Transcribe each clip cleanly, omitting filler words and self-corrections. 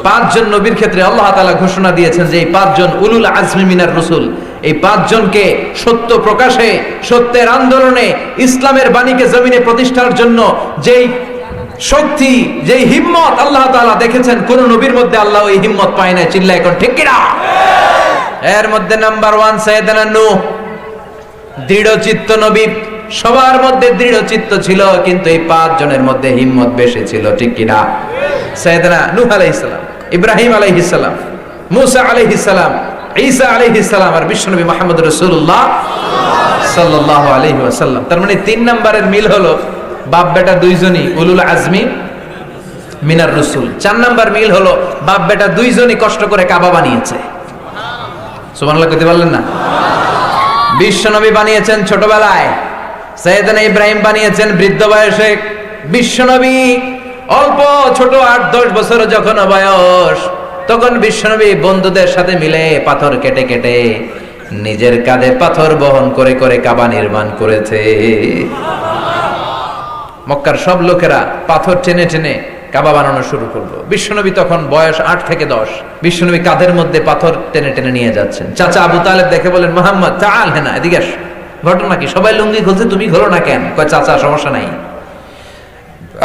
পাঁচজন নবীর ক্ষেত্রে আল্লাহ তাআলা ঘোষণা দিয়েছেন যে এই পাঁচজন উলুল আজমি মিনার রাসূল, এই পাঁচজনকে সত্য প্রকাশে, সত্যের আন্দোলনে, ইসলামের বাণীকে জমিনে প্রতিষ্ঠার জন্য যেই শক্তি, যেই হিম্মত আল্লাহ তাআলা দেখেছেন, কোন নবীর মধ্যে আল্লাহ ওই হিম্মত পায় না। চিল্লায় এখন ঠিক কিনা? এর মধ্যে নাম্বার 1 সাইয়েদনা নূহ, দৃঢ়চিত্ত নবী, সবার মধ্যে দৃঢ়চিত্ত ছিল, কিন্তু এই পাঁচজনের মধ্যে হিম্মত বেশি ছিল। ঠিক কিনা? সাইয়েদনা নূহ আলাইহিস সালাম, ইব্রাহিম আলাইহিস সালাম, মুসা আলাইহিস সালাম, ঈসা আলাইহিস সালাম, আর বিশ্বনবী মুহাম্মদ রাসূলুল্লাহ সাল্লাল্লাহু আলাইহি ওয়াসাল্লাম। তার মানে 3 নম্বরের মিল হলো বাপ বেটা দুইজনই উলুল আজমি মিনার রাসূল। 4 নম্বর মিল হলো বাপ বেটা দুইজনই কষ্ট করে কাবা বানিয়েছে। সুবহানাল্লাহ কইতে পারলেন না? বিশ্বনবী বানিয়েছেন ছোটবেলায়, সাইয়েদনা ইব্রাহিম বানিয়েছেন বৃদ্ধ বয়সে, বিশ্বনবী অল্প ছোট 8-10 বছর যখন বয়স, তখন বিশ্বনবী বন্ধুদের সাথে মিলে পাথর কেটে কেটে নিজের কাঁধে পাথর বহন করে করে কাবা নির্মাণ করেছে। মক্কার সব লোকেরা পাথর টেনে টেনে কাবা বানানো শুরু করলো। বিশ্বনবী তখন বয়স 8 থেকে 10। বিশ্বনবী কাঁধের মধ্যে পাথর টেনে টেনে নিয়ে যাচ্ছেন। চাচা আবু তালেব দেখে বলেন, মুহাম্মদ তাআল হেনা, এদিকে আস। ঘটনা কি? সবাই লুঙ্গি খুলছে, তুমি খোলো না কেন? কয় চাচা সমস্যা নাই।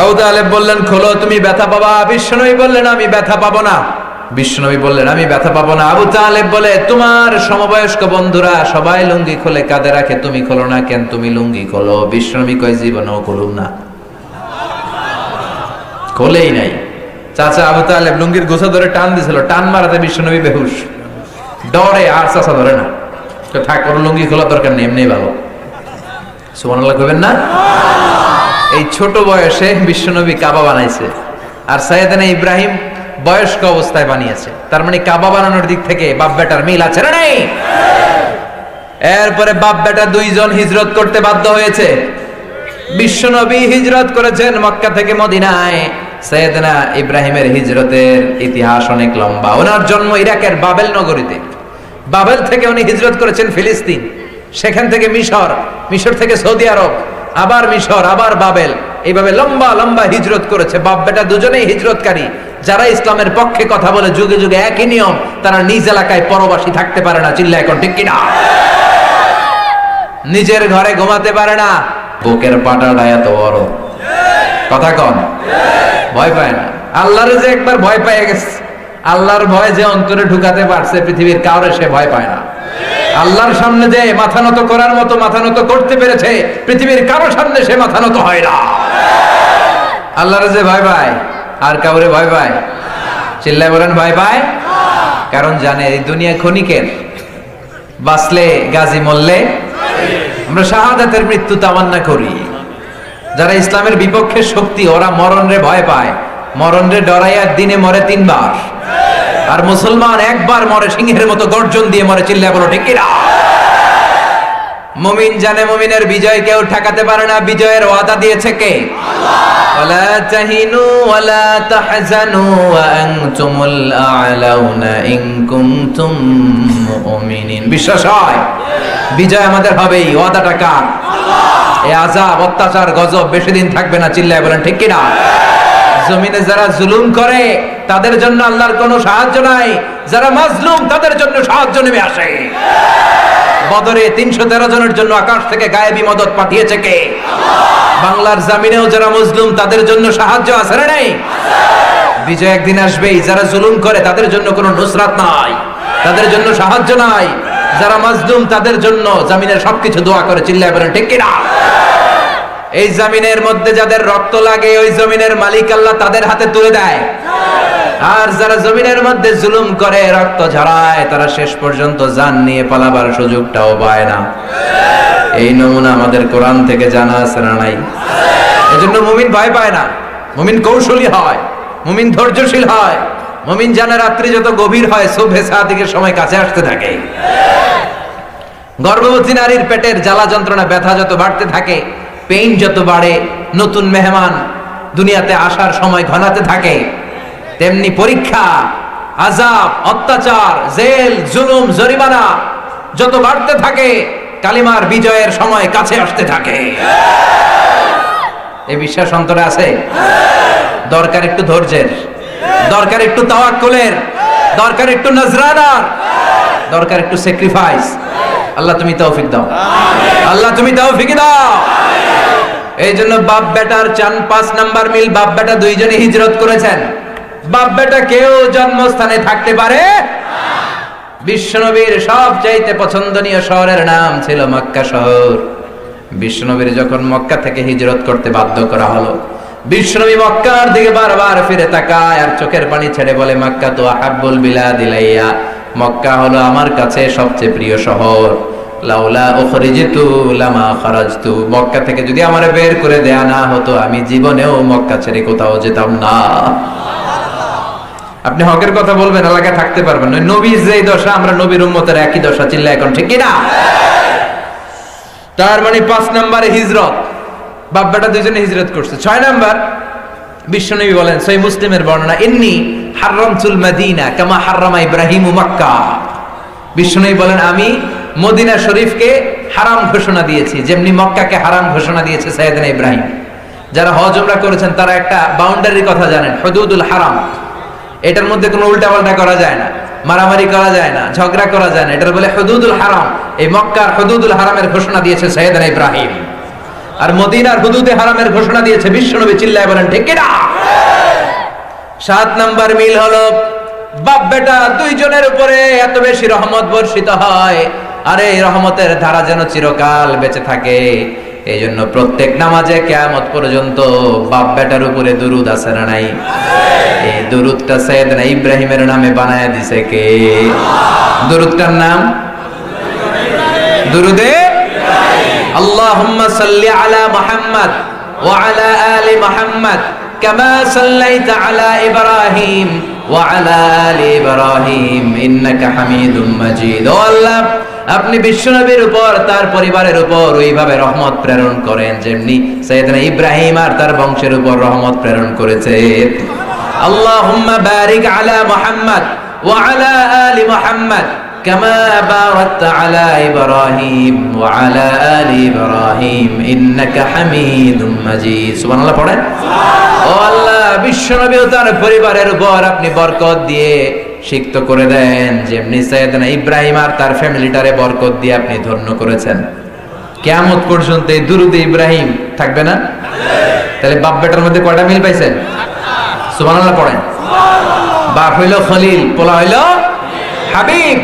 আবু তালেব বললেন, খোলো, তুমি ব্যথা পাবা। বিশ্বনবী বললেন, আমি ব্যথা পাবো না। বিশ্বনবী বললেন, আমি ব্যথা পাবো না। আবু তালেব বলে, তোমার সমবয়স্ক বন্ধুরা সবাই লুঙ্গি খুলে কাঁধে রাখে, তুমি খোলো না কেন? তুমি লুঙ্গি খোলো। বিশ্বনবী কয়, জীবনেও খুলুম না। খোলেই নাই। চাচা আবু তালেব লুঙ্গির গোছা ধরে টান দিছিল, টান মারাতে বিশ্বনবী বেহুশ, ডরে আর চাচা ধরে না। তো থাক, ওর লুঙ্গি খোলা দরকার নেই, এমনি ভালো। সুবহানাল্লাহ কইবেন না? এই ছোট বয়সে বিশ্বনবী কাবা বানাইছে, আর সাইয়েদনা ইব্রাহিম বয়স্ক অবস্থায় বানিয়েছে। তার মানে কাবা বানানোর দিক থেকে বাপ বেটার মিল আছে না নাই? এরপরে বাপ বেটা দুইজন হিজরত করতে বাধ্য হয়েছে। বিশ্বনবী হিজরত করেছেন মক্কা থেকে মদিনায়। সাইয়েদনা ইব্রাহিমের হিজরতের ইতিহাস অনেক লম্বা। ওনার জন্ম ইরাকের বাবেল নগরীতে। বাবেল থেকে উনি হিজরত করেছেন ফিলিস্তিন, সেখান থেকে মিশর, মিশর থেকে সৌদি আরব, আবার মিশর, আবার বাবেল, এইভাবে লম্বা লম্বা হিজরত করেছে। বাপ বেটা দুজনেই হিজরতকারী। যারা ইসলামের পক্ষে কথা বলে যুগে যুগে একই নিয়ম, তারা নিজ এলাকায় পরবাসী থাকতে পারে না। চিল্লা এখন ঠিক কিনা? নিজের ঘরে ঘুমাতে পারে না। বুকের পাটাটা এত বড়, কথা কন, ভয় পায় না। আল্লাহরে যে একবার ভয় পেয়ে গেছে, আল্লাহর ভয় যে অন্তরে ঢুকাতে পারছে, পৃথিবীর কাউরে সে ভয় পায় না। আল্লাহর সামনে যে মাথা নত করার মতো মাথা নত করতে পেরেছে, পৃথিবীর কারোর সামনে সে মাথা নত হয় না। আল্লাহরে যে ভয় পায়, আর কাউরে ভয় পায়? চিল্লায় বলেন, ভয় পায়। কারণ জানে এই দুনিয়া ক্ষণিকের, বাঁচলে গাজী, মরলে। আমরা শাহাদাতের মৃত্যু তামান্না করি। যারা ইসলামের বিপক্ষে শক্তি, ওরা মরণ রে ভয় পায়। মরণ রে ডরাইয়া দিনে মরে 3 বার, আর মুসলমান একবার মরে সিংহের মতো গর্জন দিয়ে মরে। চিল্লায় বলো ঠিক কিনা? মুমিন জানে মুমিনের বিজয় কেউ ঠেকাতে পারে না। বিজয়ের ওয়াদা দিয়েছে কে? আল্লাহ। ওয়ালা তাহিনু ওয়ালা তাহজানু ওয়া আনতুমুল আ'লাউনা ইন কুনতুম মুমিনিন। বিশ্বাস হয় বিজয় আমাদের হবেই। ওয়াদাটা কার? আল্লাহ। এই আযাব, অত্যাচার, গজব বেশি দিন থাকবে না। চিল্লায় বলেন ঠিক কিনা? জমিনে যারা জুলুম করে তাদের জন্য আল্লাহর কোনো সাহায্য নাই। যারা মাজলুম তাদের জন্য সাহায্য নেমে আসে। বদরে 313 জনের জন্য আকাশ থেকে গায়েবী মদদ পাঠিয়েছে কে? আল্লাহ। বাংলার জমিনেও যারা মজলুম তাদের জন্য সাহায্য আছে না নাই? আছে। বিজয় একদিন আসবেই। যারা জুলুম করে তাদের জন্য কোনো নুসরাত নাই, তাদের জন্য সাহায্য নাই। যারা মাজলুম তাদের জন্য জমিনের সবকিছু দোয়া করে। চিল্লায় বলেন ঠিক কিনা? এই জমিনের মধ্যে যাদের রক্ত লাগে, ওই জমিনের মালিক আল্লাহ তাদের হাতে তুলে দেয়। আর যারা জমিনের মধ্যে জুলুম করে, রক্ত ঝরায়, তারা শেষ পর্যন্ত জান নিয়ে পালাবার সুযোগটাও পায় না। এই নমুনা আমাদের কোরআন থেকে জানা আছে না নাই? এজন্য মুমিন ভয় পায় না। মুমিন কৌশলী হয়, মুমিন ধৈর্যশীল হয়। মুমিন জানে রাত্রি যত গভীর হয়, সুবহে সাদিকের সময় কাছে আসতে থাকে। গর্ভবতী নারীর পেটের জ্বালা যন্ত্রণা, ব্যথা যত বাড়তে থাকে, পেইন যত বাড়ে, নতুন মেহমান দুনিয়াতে আসার সময় ঘনাতে থাকে, তেমনি পরীক্ষা, আযাব, অত্যাচার, জেল, জুলুম, জরিমানা যত বাড়তে থাকে, কালিমার বিজয়ের সময় কাছে আসতে থাকে। এই বিশ্বাস অন্তরে আছে? দরকার একটু ধৈর্যের। দরকার একটু তাওয়াক্কুলের, দরকার একটু নজরানার, দরকার একটু স্যাক্রিফাইস। আল্লাহ তুমি তৌফিক দাও, আল্লাহ তুমি তৌফিক দাও। এই জন্য বাপ বেটার 4-5 নাম্বার মিল। বাপ বেটা দুইজনে হিজরত করেছেন। বাপ বেটা কেউ জন্মস্থানে থাকতে পারে। বিশ্বনবীর সবচাইতে পছন্দনীয় শহরের নাম ছিল মক্কা শহর। বিশ্বনবীর যখন মক্কা থেকে হিজরত করতে বাধ্য করা হলো, বিশ্বনবী মক্কার দিকে বারবার ফিরে তাকায় আর চোখের পানি ছেড়ে বলে, মক্কা তো আহাব্বুল বিলাদ ইলাইয়া, মক্কা হলো আমার কাছে সবচেয়ে প্রিয় শহর। লাউলা উখরিজতু লামা খারাজতু, মক্কা থেকে যদি আমারে বের করে দেয়া না হতো আমি জীবনেও মক্কা ছেড়ে কোথাও যেতাম না। আপনি হকের কথা বলবেন, এলাকায় থাকতে পারবেন না। নবীর যেই দশা, আমরা নবীর উম্মতের একই দশা। চিল্লা এখন ঠিক কি না? তার মানে 5 নম্বরে হিজরত, বাপ বেটা দুইজনে হিজরত করছে। 6 নাম্বার, বিশ্বনবী বলেন সহিহ মুসলিমের বর্ণনা, ইন্নী হারামতুল মদিনা কামা হারামা ইব্রাহিমু মক্কা। বিশ্বনবী বলেন আমি মদিনা শরীফকে হারাম ঘোষণা দিয়েছি যেমনি মক্কাকে হারাম ঘোষণা দিয়েছে সাইয়েদনা ইব্রাহিম। যারা হজ উমরা করেছেন তারা একটা বাউন্ডারির কথা জানেন, হুদুদুল হারাম। এটার মধ্যে কোনো উল্টাপাল্টা করা যায় না, মারামারি করা যায় না, ঝগড়া করা যায় না। এটার বলে হুদুদুল হারাম। এই মক্কার হুদুদুল হারামের ঘোষণা দিয়েছে সাইয়েদনা ইব্রাহিম, আর মদিনার হুদুদে হারামের ঘোষণা দিয়েছে বিশ্বনবী। চিল্লায় বলেন ঠিক কি না? 7 নাম্বার মিল হলো, বাপ বেটা দুইজনের উপরে এত বেশি রহমত বর্ষিত হয়, আরে এই রহমতের ধারা যেন চিরকাল বেঁচে থাকে। এই জন্য প্রত্যেক নামাজে কিয়ামত পর্যন্ত বাপ বেটার উপরে দুরুদ আছে না নাই? এই দুরুদটা সাইয়েদনা ইব্রাহিমের নামে বানায়া দিছে কে? দুরুদটার নাম দুরুদে আল্লাহুম্মা সাল্লি আলা মুহাম্মদ ওয়া আলা আলি মুহাম্মদ কামা সাল্লাইতা আলা ইব্রাহিম ওয়া আলা আলি ইব্রাহিম ইন্নাকা হামিদুম মাজিদ। ও আল্লাহ, আপনি বিশ্বনবীর উপর তার পরিবারের উপর ওইভাবে রহমত প্রেরণ করেন যেমনি সাইয়েদনা ইব্রাহিম আর তার বংশের উপর রহমত প্রেরণ করেছে। আল্লাহুম্মা বারিক আলা মুহাম্মদ ওয়া আলা আলি মুহাম্মদ কামা বারাকতা আলা ইব্রাহিম ওয়া আলা আলি ইব্রাহিম ইন্নাকা হামিদুম মাজিদ। সুবহানাল্লাহ পড়েন। ও আল্লাহ, বিশ্বনবী ও তার পরিবারের উপর আপনি বরকত দিয়ে সিক্ত করে দেন যেমনি সাইয়েদনা ইব্রাহিম আর তার ফ্যামিলিটারে বরকত দিয়ে আপনি ধন্য করেছেন। কিয়ামত পর্যন্ত এই দুরুদে ইব্রাহিম থাকবে না? তাহলে বাপ বেটার মধ্যে কয়টা মিল পাইছেন? সুবহানাল্লাহ পড়েন। বাপ হইল খলিল, পোলা হইল হাবিব।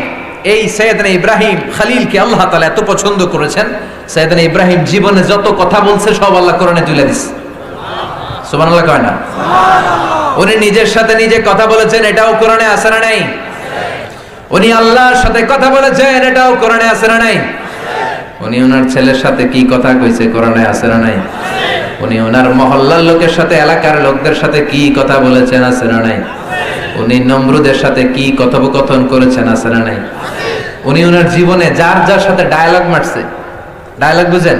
এই সাইয়েদনা ইব্রাহিম খলিলকে আল্লাহ তাআলা এত পছন্দ করেছেন, সাইয়েদনা ইব্রাহিম জীবনে যত কথা বলছে সব আল্লাহ কোরআনে তুলে দিয়েছে। সুবহানাল্লাহ কয় না? উনি নিজের সাথে নিজে কথা বলেছেন, এটাও কোরআনে আছে না নাই? উনি আল্লাহর সাথে কথা বলেছেন, এটাও কোরআনে আছে না নাই? উনি ওনার ছেলের সাথে কি কথা কইছে, কোরআনে আছে না নাই? উনি ওনার মহল্লার লোকের সাথে, এলাকার লোকদের সাথে কি কথা বলেছেন, আছে না নাই? উনি নমরুদের সাথে কি কথোপকথন করেছেন, আছে না নাই? উনি ওনার জীবনে যার যার সাথে ডায়ালগ মারছে, ডায়ালগ বুঝেন?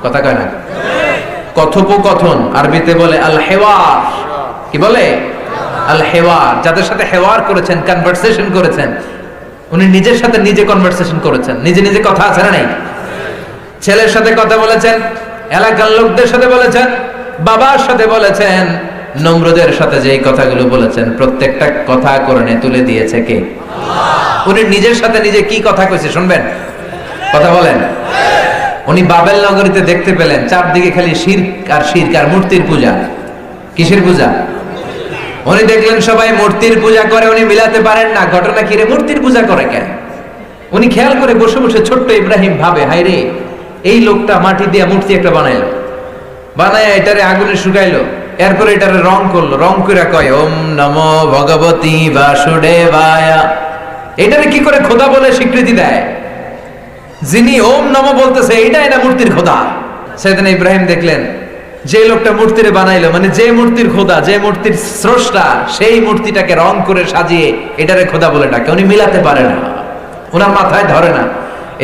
কথা কয় না? কথোপকথন আরবিতে বলে আল হেওয়ার। কি বলে? আল হেওয়ার। যাদের সাথে হেওয়ার করেছেন, কনভারসেশন করেছেন, উনি নিজের সাথে নিজে কনভারসেশন করেছেন, নিজে নিজে কথা আছে না নাই? ছেলের সাথে কথা বলেছেন, এলাকার লোকদের সাথে বলেছেন, বাবার সাথে বলেছেন, নমরুদের সাথে যেই কথাগুলো বলেছেন প্রত্যেকটা কথা কোরআনে তুলে দিয়েছে কে? উনি নিজের সাথে নিজে কি কথা কইছে শুনবেন? কথা বলেন। উনি বাবেল নগরীতে দেখতে পেলেন চারদিকে খালি শিরক আর শিরক আর মূর্তির পূজা। কিসের পূজা? উনি দেখলেন সবাই মূর্তির পূজা করে, উনি মিলাতে পারেন না ঘটনা কি রে, মূর্তির পূজা করে কেন? উনি খেয়াল করে বসে বসে ছোট্ট ইব্রাহিম ভাবে, হাই রে, এই লোকটা মাটি দিয়ে মূর্তি একটা বানাইলো, বানায় এটারে আগুনে শুকাইলো, এরপরে এটারে রং করলো, রং করে কয় ওম নমো ভগবতী বাসুদেবায়া। এটারে কি করে খোদা বলে স্বীকৃতি দেয়? যিনি ওম নমো বলতেছে এইটাই না মূর্তির খোদা। সাইয়েদনা ইব্রাহিম দেখলেন যে লোকটা মূর্তিরে বানাইলো, মানে যে মূর্তির খোদা, যে মূর্তির স্রষ্টা, সেই মূর্তিটাকে রং করে সাজিয়ে এটারে খোদা বলে ডাকে। উনি মিলাতে পারে না, ওনার মাথায় ধরে না।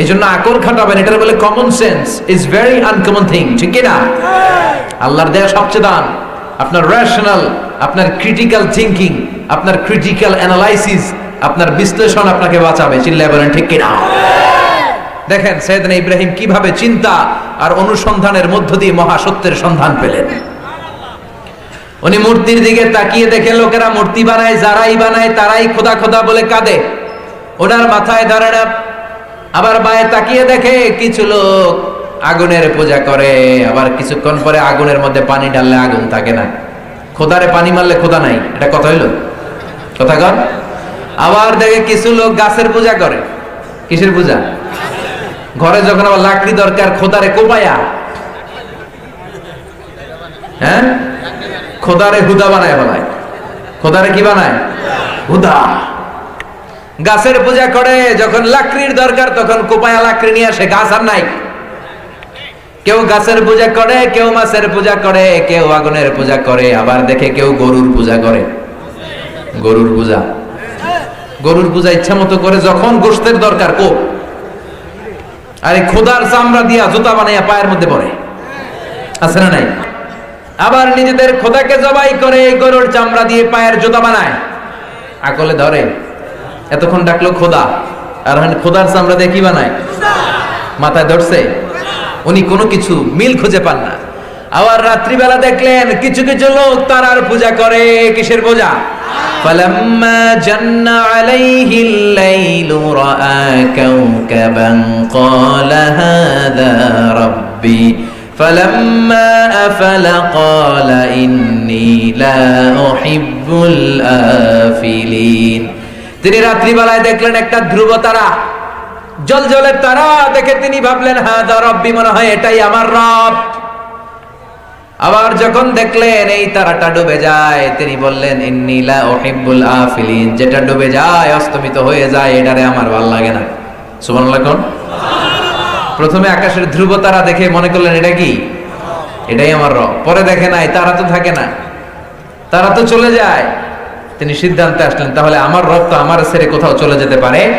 এই জন্য আকল খাটাবেন, এটার বলে common sense is very uncommon thing. ঠিক কিনা? আল্লাহর দেয়া সবচেয়ে দান আপনার রেশনাল, আপনার ক্রিটিক্যাল থিঙ্কিং, আপনার ক্রিটিক্যাল অ্যানালাইসিস, আপনার বিশ্লেষণ আপনাকে বাঁচাবে। চিল্লায় বলেন ঠিক কিনা? দেখেন সাইয়েদনা ইব্রাহিম কিভাবে চিন্তা আর অনুসন্ধানের মধ্য দিয়ে মহাসত্যের সন্ধান পেলেন। উনি মূর্তির দিকে তাকিয়ে দেখে লোকেরা মূর্তি বানায়, যারাই বানায় তারাই খোদা খোদা বলে কাঁদে, ওনার মাথায় ধরে না। আবার বায়ে তাকিয়ে দেখে কিছু লোক আগুনের পূজা করে, আবার কিছুক্ষণ পরে আগুনের মধ্যে পানি ঢাললে আগুন থাকে না, খোদারে পানি মারলে খোদা নাই, এটা কথা হইলো? কথা কর। আবার দেখে কিছু লোক গাছের পূজা করে। কিসের পূজা? ঘরে যখন আবার লাকড়ি দরকার, খোদারে কোপায়া, হ্যাঁ, খোদারে হুদা বানায় বানায়। খোদারে কি বানায়? হুদা। গাছের পূজা করে, যখন লাকড়ির দরকার তখন কোপায়া লাকড়ি নিয়ে আসে, গাছ আর নাই। কেউ গাছের পূজা করে, কেউ মাছের পূজা করে, কেউ আগুনের পূজা করে, আবার দেখে কেউ গরুর পূজা করে। গরুর পূজা, গরুর পূজা ইচ্ছা মতো করে, যখন গোশতের দরকার কো, আরে খোদার চামড়া দিয়া জুতা বানাইয়া পায়ের মধ্যে পড়ে, আছে না নাই? আবার নিজেদের খোদাকে জবাই করে গরুর চামড়া দিয়ে পায়ের জুতা বানায়, আকলে ধরে। এতক্ষণ ডাকলো খোদা, আর খোদার চামড়া দিয়ে কি বানায়? মাথায় ধরছে। উনি কোনো কিছু মিল খুঁজে পান না। আবার রাত্রিবেলা দেখলেন কিছু কিছু লোক তারার পূজা করে। কিসের পূজা? ফালাম্মা জান্না আলাইহিল লাইলু রাআ কাওকাবান ক্বালা হাযা রাব্বি ফালাম্মা আফালা ক্বালা ইন্নী লা উহিব্বুল আফিলিন। তিনি রাত্রিবেলায় দেখলেন একটা ধ্রুব তারা, জলজলের তারা দেখে তিনি ভাবলেন হাযা রাব্বি, মনে হয় এটাই আমার রব। আবার যখন দেখলেন এই তারাটা ডুবে যায়, তিনি বললেন ইন্নী লা উহিব্বুল আফিলিন, যেটা ডুবে যায়, অস্তমিত হয়ে যায়, এটারে আমার ভালো লাগে না। সুবহানাল্লাহ কোন? প্রথমে আকাশের ধ্রুব তারা দেখে মনে করলেন এটা কি? এটাই আমার রব। পরে দেখে নাই, তারা তো থাকে না, তারা তো চলে যায়। তিনি সিদ্ধান্তে আসলেন তাহলে আমার রব তো আমার ছেড়ে কোথাও চলে যেতে পারে না।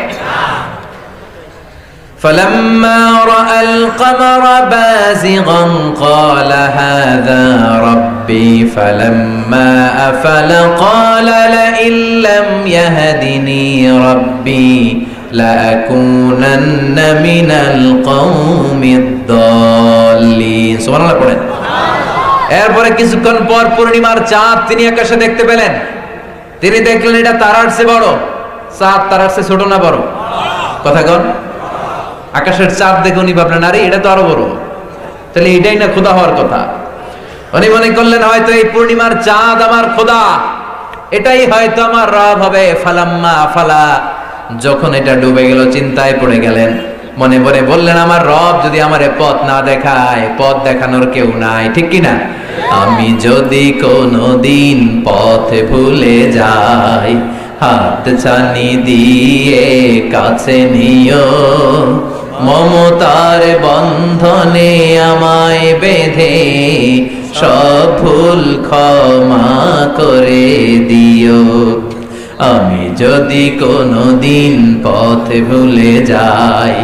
فلما رأى القمر بازغا قال هذا ربي فلما أفل قال لئن لم يهدني ربي لأكونن من القوم الضالين। সুবহানাল্লাহ পড়েন। এরপরে কিছুক্ষণ পর পূর্ণিমার চাঁদ তিনি আকাশে দেখতে পেলেন। তিনি দেখলেন এটা তারার চেয়ে বড়। চাঁদ তারার চেয়ে ছোট না বড়? কথা কন। আকাশের চাঁদ দেখে উনি ভাবলেন আরে এটা তো আরো বড়, তাহলে এটাই না খোদা হওয়ার কথা। উনি মনে করলেন হয়তো এই পূর্ণিমার চাঁদ আমার খোদা, এটাই হয়তো আমার রব হবে। ফালাম্মা ফালা, যখন এটা ডুবে গেল চিন্তায় পড়ে গেলেন। মনে মনে বললেন আমার রব যদি আমারে পথ না দেখায়, পথ দেখানোর কেউ নাই, ঠিক কিনা? আমি যদি কোনোদিন পথে ভুলে যাই, হাত ছানি দিয়ে কাছে নিও, মমতার বন্ধনে আমায় বেঁধে সব ভুল ক্ষমা করে দিও। আমি যদি কোনোদিন পথে ভুলে যাই,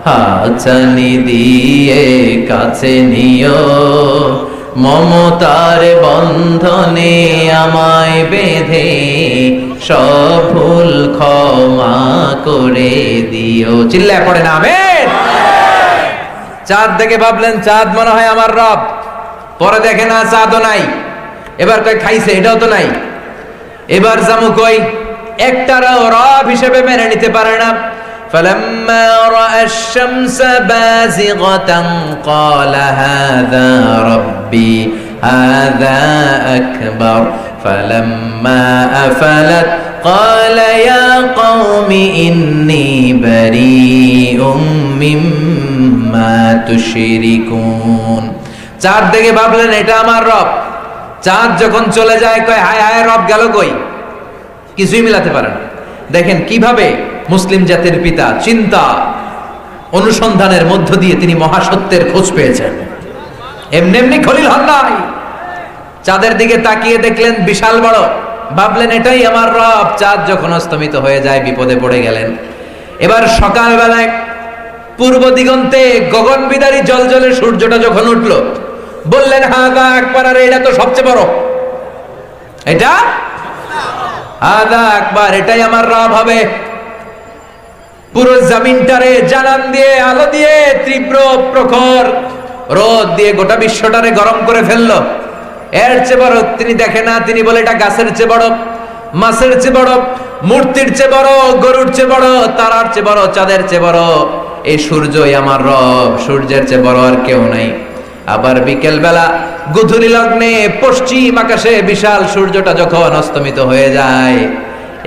হাত ছানি দিয়ে কাছে নিও, মমতার বন্ধনে আমায় বেঁধে সব ভুল ক্ষমা করে দিও। চিল্লায় পড়ে না আমেন। চাঁদ দেখে ভাবলেন চাঁদ মনে হয় আমার রব। পরে দেখে না চাঁদও নাই। এবার কই খাইছে, এটাও তো নাই। এবার জামু কই একটারও রব হিসেবে মেনে নিতে পারে না। فلما رأى الشمس بازغة قال هذا ربي هذا أكبر فلما أفلت قال يا قوم إني بريء مما تشركون। চাঁদ দেখে ভাবলেন এটা আমার রব। চাঁদ যখন চলে যায় কয় হায় হায় রব গেল কই, কিছুই মিলাতে পারে না। দেখেন কিভাবে মুসলিম জাতির পিতা চিন্তা অনুসন্ধানের মধ্য দিয়ে তিনি মহাসত্যের খোঁজ পেয়েছেন। এমনি এমনি খলিল হন নাই। চাঁদের দিকে তাকিয়ে দেখলেন বিশাল বড়, ভাবলেন এটাই আমার রব। চাঁদ যখন অস্তমিত হয়ে যায় বিপদে পড়ে গেলেন। এবার সকালবেলায় পূর্ব দিগন্তে গগন বিদারী জলজলে সূর্যটা যখন উঠল, বললেন হাদা আকবার, আর এটা তো সবচেয়ে বড়, এটা হাদা আকবার, এটাই আমার রব হবে। পুরো জমিনটারে জানান দিয়ে আলো দিয়ে তীব্র প্রখর রোদ দিয়ে গোটা বিশ্বটারে গরম করে ফেললো। এর চেয়ে বড় তিনি দেখে না, তিনি বলে এটা গাছের চেয়ে বড়, মাছের চেয়ে বড়, মূর্তির চেয়ে বড়, গরুর চেয়ে বড়, তারার চেয়ে বড়, চাঁদের চেয়ে বড়। এই সূর্যই আমার রব, সূর্যের চেয়ে বড় আর কেউ নাই। আবার বিকেল বেলা গোধূলি লগ্নে পশ্চিম আকাশে বিশাল সূর্যটা যখন অস্তমিত হয়ে যায়,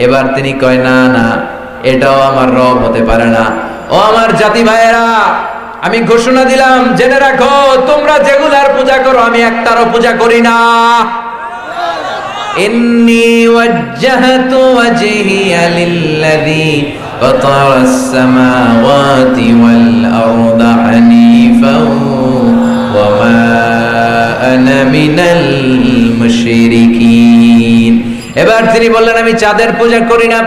এবার তিনি কয় না না, এটাও আমার রব হতে পারে না। ও আমার জাতি ভাইয়েরা, আমি ঘোষণা দিলাম, জেনে রাখো, তোমরা যেগুলার পূজা করো আমি একটারও পূজা করি না। ইন্নী ওয়াজ্জাহতু ওয়াজহিয়া লিল্লাযী ফাতারাস সামাওয়াতি ওয়াল আরদা হানিফাও ওয়া মা আনা মিনাল মুশরিকিন। এবার তিনি বললেন, আমি চাঁদের পূজা করি না,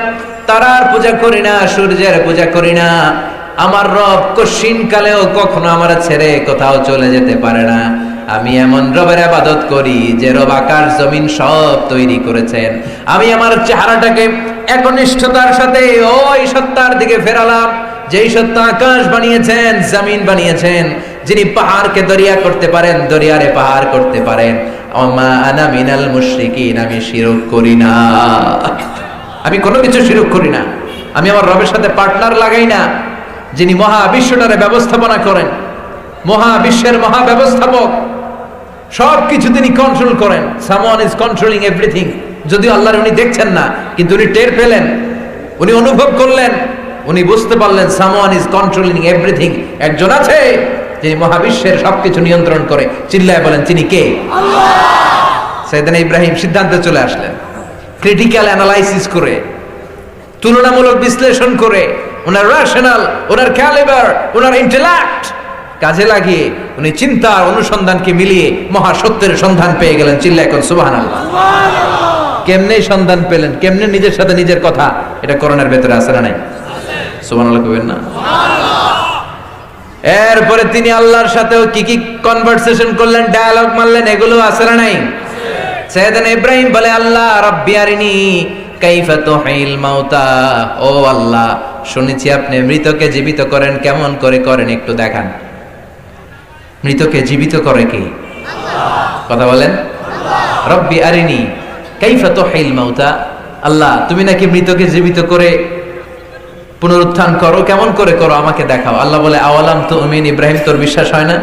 তারার পূজা করি না, সূর্যের পূজা করি না। আমার রব কশিন কালেও কখনো আমার ছেড়ে কোথাও চলে যেতে পারে না। আমি এমন রবের ইবাদত করি যে রব আকাশ জমিন সব তৈরি করেছেন। আমি আমার চেহারাটাকে একনিষ্ঠতার সাথে ওই সত্তার দিকে ফেরালাম, যেই সত্তা আকাশ বানিয়েছেন, জমিন বানিয়েছেন, যিনি পাহাড়কে দরিয়া করতে পারেন, দরিয়ারে পাহাড় করতে পারেন। ওমা আনা মিনাল মুশরিকিন, আমি শিরক করি না, আমি কোনো কিছু শিরক করি না। আমি আমার রবের সাথে পার্টনার লাগাই না, যিনি মহাবিশ্বটারে ব্যবস্থাপনা করেন, মহাবিশ্বের মহাব্যবস্থাপক, সবকিছু তিনি কন্ট্রোল করেন। Someone is controlling everything. যদিও আল্লাহর উনি দেখছেন না, কিন্তু উনি টের পেলেন, উনি অনুভব করলেন, উনি বুঝতে পারলেন সামওয়ান ইজ কন্ট্রোলিং এভরিথিং। একজন আছে যিনি মহাবিশ্বের সবকিছু নিয়ন্ত্রণ করে। চিল্লায় বলেন, তিনি কে? আল্লাহ। সাইয়েদনা ইব্রাহিম সিদ্ধান্তে চলে আসলেন, ক্রিটিক্যাল অ্যানালাইসিস করে, তুলনামূলক বিশ্লেষণ করে, ওনার রেশনাল, ওনার ক্যালিবার, ওনার ইন্টেলেক্ট কাজে লাগিয়ে উনি চিন্তার অনুসন্ধানকে মিলিয়ে মহাসত্যের সন্ধান পেয়ে গেলেন। চিল্লায় এখন সুবহানাল্লাহ। কেমনে সন্ধান পেলেন, কেমনে নিজের সাথে নিজের কথা, এটা কোরআনের ভেতরে আছে না নাই? সুবহানাল্লাহ কইবেন না? এরপরে তিনি আল্লাহর সাথেও কি কি কনভারসেশন করলেন, ডায়ালগ মারলেন, এগুলো আছে না নাই? সাইয়েদনা ইব্রাহিম বলে, আল্লাহ রাব্বি আরিনি কাইফা তুহিল মাউতা। ও আল্লাহ, শুনেছি আপনি মৃতকে জীবিত করেন, কেমন করে করেন একটু দেখান। মৃতকে জীবিত করে কে? আল্লাহ। কথা বলেন, আল্লাহ। রব্বি আরিনি কাইফা তুহিল মাউতা। আল্লাহ, তুমি নাকি মৃতকে জীবিত করে পুনরুত্থান করো, কেমন করে করো আমাকে দেখাও। আল্লাহ বলে, আওয়ালাম তুমিন, ইব্রাহিম তোর বিশ্বাস হয় না?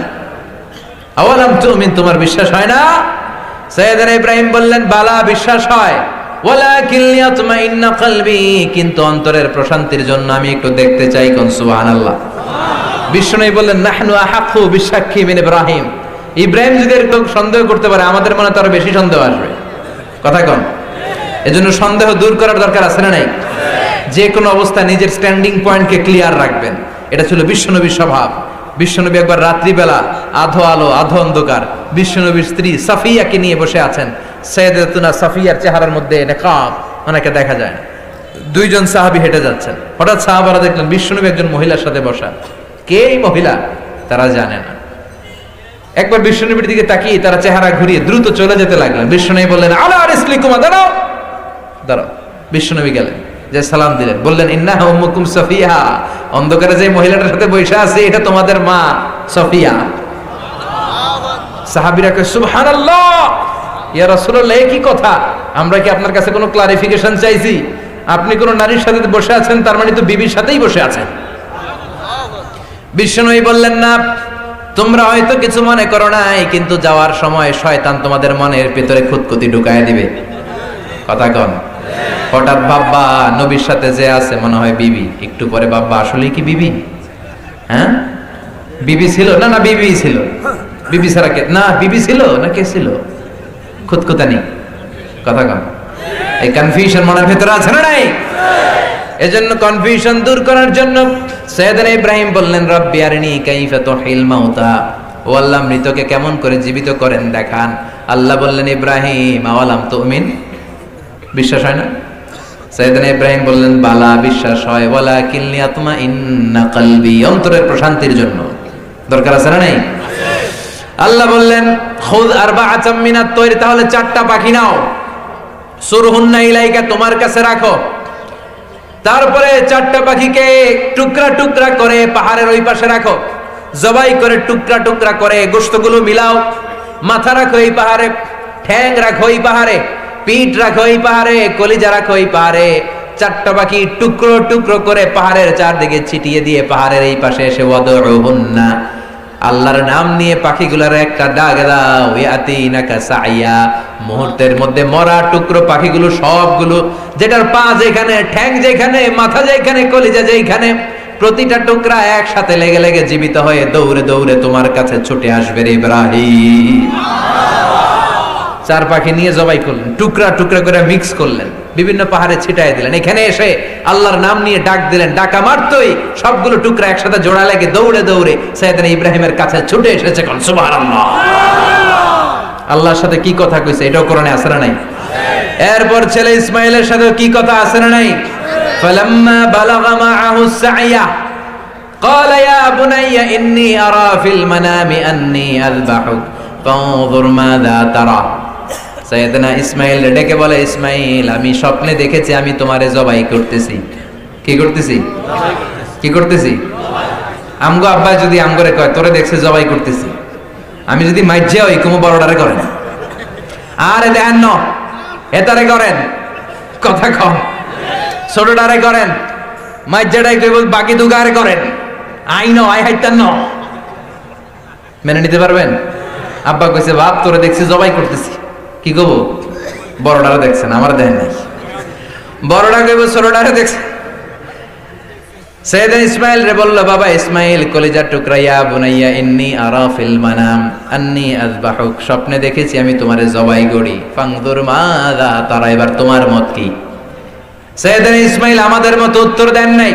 আওয়ালাম তুমিন, তোমার বিশ্বাস হয় না? সাইয়েদনা ইব্রাহিম বললেন, বালা, বিশ্বাস হয়, ওয়ালাকিন লিয়াতমাইন্না কলবি, কিন্তু অন্তরের প্রশান্তির জন্য আমি একটু দেখতে চাই। কোন সুবহানাল্লাহ। বিষ্ণু বললেন, নাহনু আহাক্কু বিসাক্ষী মিন ইব্রাহিম। ইব্রাহিম যদি এরকম সন্দেহ করতে পারে, আমাদের মনে তার বেশি সন্দেহ আসবে। কথা কোন? এজন্য সন্দেহ দূর করার দরকার আছে না নাই? যে কোনো অবস্থা নিজের স্ট্যান্ডিং পয়েন্টকে ক্লিয়ার রাখবেন, এটা ছিল বিশ্বনবীর স্বভাব। বিশ্বনবী একবার রাত্রিবেলা আধো আলো আধো অন্ধকার বিশ্বনবীর স্ত্রী সাফিয়াকে নিয়ে বসে আছেন। সাইয়েদাতুনা সাফিয়ার চেহারার মধ্যে নেকাব, অনেকে দেখা যায় না। দুইজন সাহাবী হেঁটে যাচ্ছেন, হঠাৎ সাহাবারা দেখলেন বিশ্বনবী একজন মহিলার সাথে বসা। কে এই মহিলা তারা জানে না। একবার বিশ্বনবীর দিকে তাকিয়ে তারা চেহারা ঘুরিয়ে দ্রুত চলে যেতে লাগলেন। বিশ্বনবী বললেন, আলা রিসলিকুমা, দাঁড়াও দাঁড়াও। বিশ্বনবী গেলেন, যে সালাম দিলেন, বললেন, ইন্নাহা উম্মুকুম সাফিয়া, অন্ধকারে যে মহিলাটার সাথে বসে আছে এটা তোমাদের মা সাফিয়া। সাহাবীরা কয়, সুবহানাল্লাহ, ইয়া রাসূলুল্লাহ, কি কথা? আমরা কি আপনার কাছে কোনো ক্লারিফিকেশন চাইছি? আপনি কোন নারীর সাথে বসে আছেন, তার মানে তো বিবির সাথেই বসে আছেন। বিশ্বনবী বললেন, না, তোমরা হয়তো কিছু মনে করো নাই, কিন্তু যাওয়ার সময় শয়তান তোমাদের মনের ভিতরে খুঁতখুঁতি ঢুকায় দিবে। কথা কন? হঠাৎ বাবা নবীর সাথে যে আছে মনে হয় বিবি, একটু পরে বাবা আসলে কি বিবি? হ্যাঁ, বিবি ছিল না? না বিবি ছিল। বিবি ছাড়া কে? না বিবি ছিল না কে ছিল? খুঁতখুঁতানি। কথা কন? এই কনফিউশন মনের ভিতরে আছে না নাই? এজন্য কনফিউশন দূর করার জন্য সাইয়েদনা ইব্রাহিম বললেন, রব্বি আরিনি কাইফা তুহিল মাউতা। ও আল্লাহ, মৃতকে কেমন করে জীবিত করেন দেখান। আল্লাহ বললেন, ইব্রাহিম আওয়ালাম তুমিন, বিশ্বাস হয় না? সাইয়েদনা ইব্রাহিম বললেন, বালা, বিশ্বাস হয়, ওয়ালাকিন লিয়াতমাইন্না কলবি, অন্তরের প্রশান্তির জন্য। দরকার আছে না নাই? আল্লাহ বললেন, খুদ আরবাআতাম মিনাত তৈর, তাহলে 4টা পাখি নাও, সুরহুন্না ইলাইকা, তোমার কাছে রাখো। তারপরে 4টা পাখিকে টুকরা টুকরা করে পাহাড়ের ওই পাশে রাখো, জবাই করে টুকরা টুকরা করে গোশতগুলো মিলাও, মাথা রাখো এই পাহাড়ে, ঠ্যাং রাখো এই পাহাড়ে, পিঠ রাখো এই পাহাড়ে, কলিজা রাখো এই পাহাড়ে। চারটা পাখি টুকরো টুকরো করে পাহাড়ের চারদিকে ছিটিয়ে দিয়ে পাহাড়ের এই পাশে এসে ওয়াদউহুন্না, আল্লাহর নাম নিয়ে পাখিগুলোর একটা ডাক দাও। ইয়াতিনাকা সাইয়া, মুহূর্তের মধ্যে মরা টুকরো পাখিগুলো সবগুলো, যেটার পা যেখানে, ঠ্যাং যেখানে, মাথা যেখানে, কলিজা যেখানে, প্রতিটা টুকরা একসাথে লেগে লেগে জীবিত হয়ে দৌড়ে দৌড়ে তোমার কাছে ছুটে আসবে রে ইব্রাহিম। চার পাখি নিয়ে জবাই করলেন, টুকরা টুকরা করে মিক্স করলেন, বিভিন্ন পাহাড়ে ছিটাই দিলেন। এখানে এসে আল্লাহর নাম নিয়ে ডাক দিলেন, ডাকা মারতই সবগুলো টুকরা একসাথে জোড়া লেগে দৌড়ে দৌড়ে সাইয়েদনা ইব্রাহিমের কাছে ছুটে এসেছে। কোন সুবহানাল্লাহ। আল্লাহর সাথে কি কথা কইছে এটাও কোরআনে আছে না নাই? এরপর ছেলে ইসমাইলের সাথে কি কথা আছে না নাই? ফালাম্মা বালাগা মাআহু সাইয়া ক্বালা ইয়া বুনাইয়া ইন্নী আরা ফিল মানামি আন্নী আযবাহুক ফানজুর মাযা তারা। সাইয়েদনা ইসমাইল ডেকে বলে, ইসমাইল আমি স্বপ্নে দেখেছি আমি তোমারে জবাই করতেছি। কি করতেছি? কি করতেছি? আমগো আব্বা যদি আমগরে কয় তোরে দেখছে জবাই করতেছি, আমি যদি মাইজ্জে হই কুমু বড়ডারে করেন, আরে দেখেন ন এতারে করেন, কথা কম, ছোটডারে করেন, মাইজ্জাটাই কইব বাকি দুগারে করেন, আই ন আই হাইতান ন। মেনে নিতে পারবেন? আব্বা কইছে বাপ তোরে দেখছি জবাই করতেছি, কি কব? বড়ডারে দেখছেন, আমার দেখেন নাই। বড়ডা কইব ছোটডারে দেখছে। সাইয়েদনা ইসমাইল রে বলল, বাবা ইসমাইল কলিজার টুকরা, ইয়া বুনাইয়া ইন্নী আরা ফিল মানাম আন্নী আযবাহুক, স্বপ্নে দেখেছি আমি তোমারে জবাই করি। ফানজুর মাযা তারা, এবার তোমার মত কি? সাইয়েদনা ইসমাইল আমাদের মত উত্তর দেন নাই।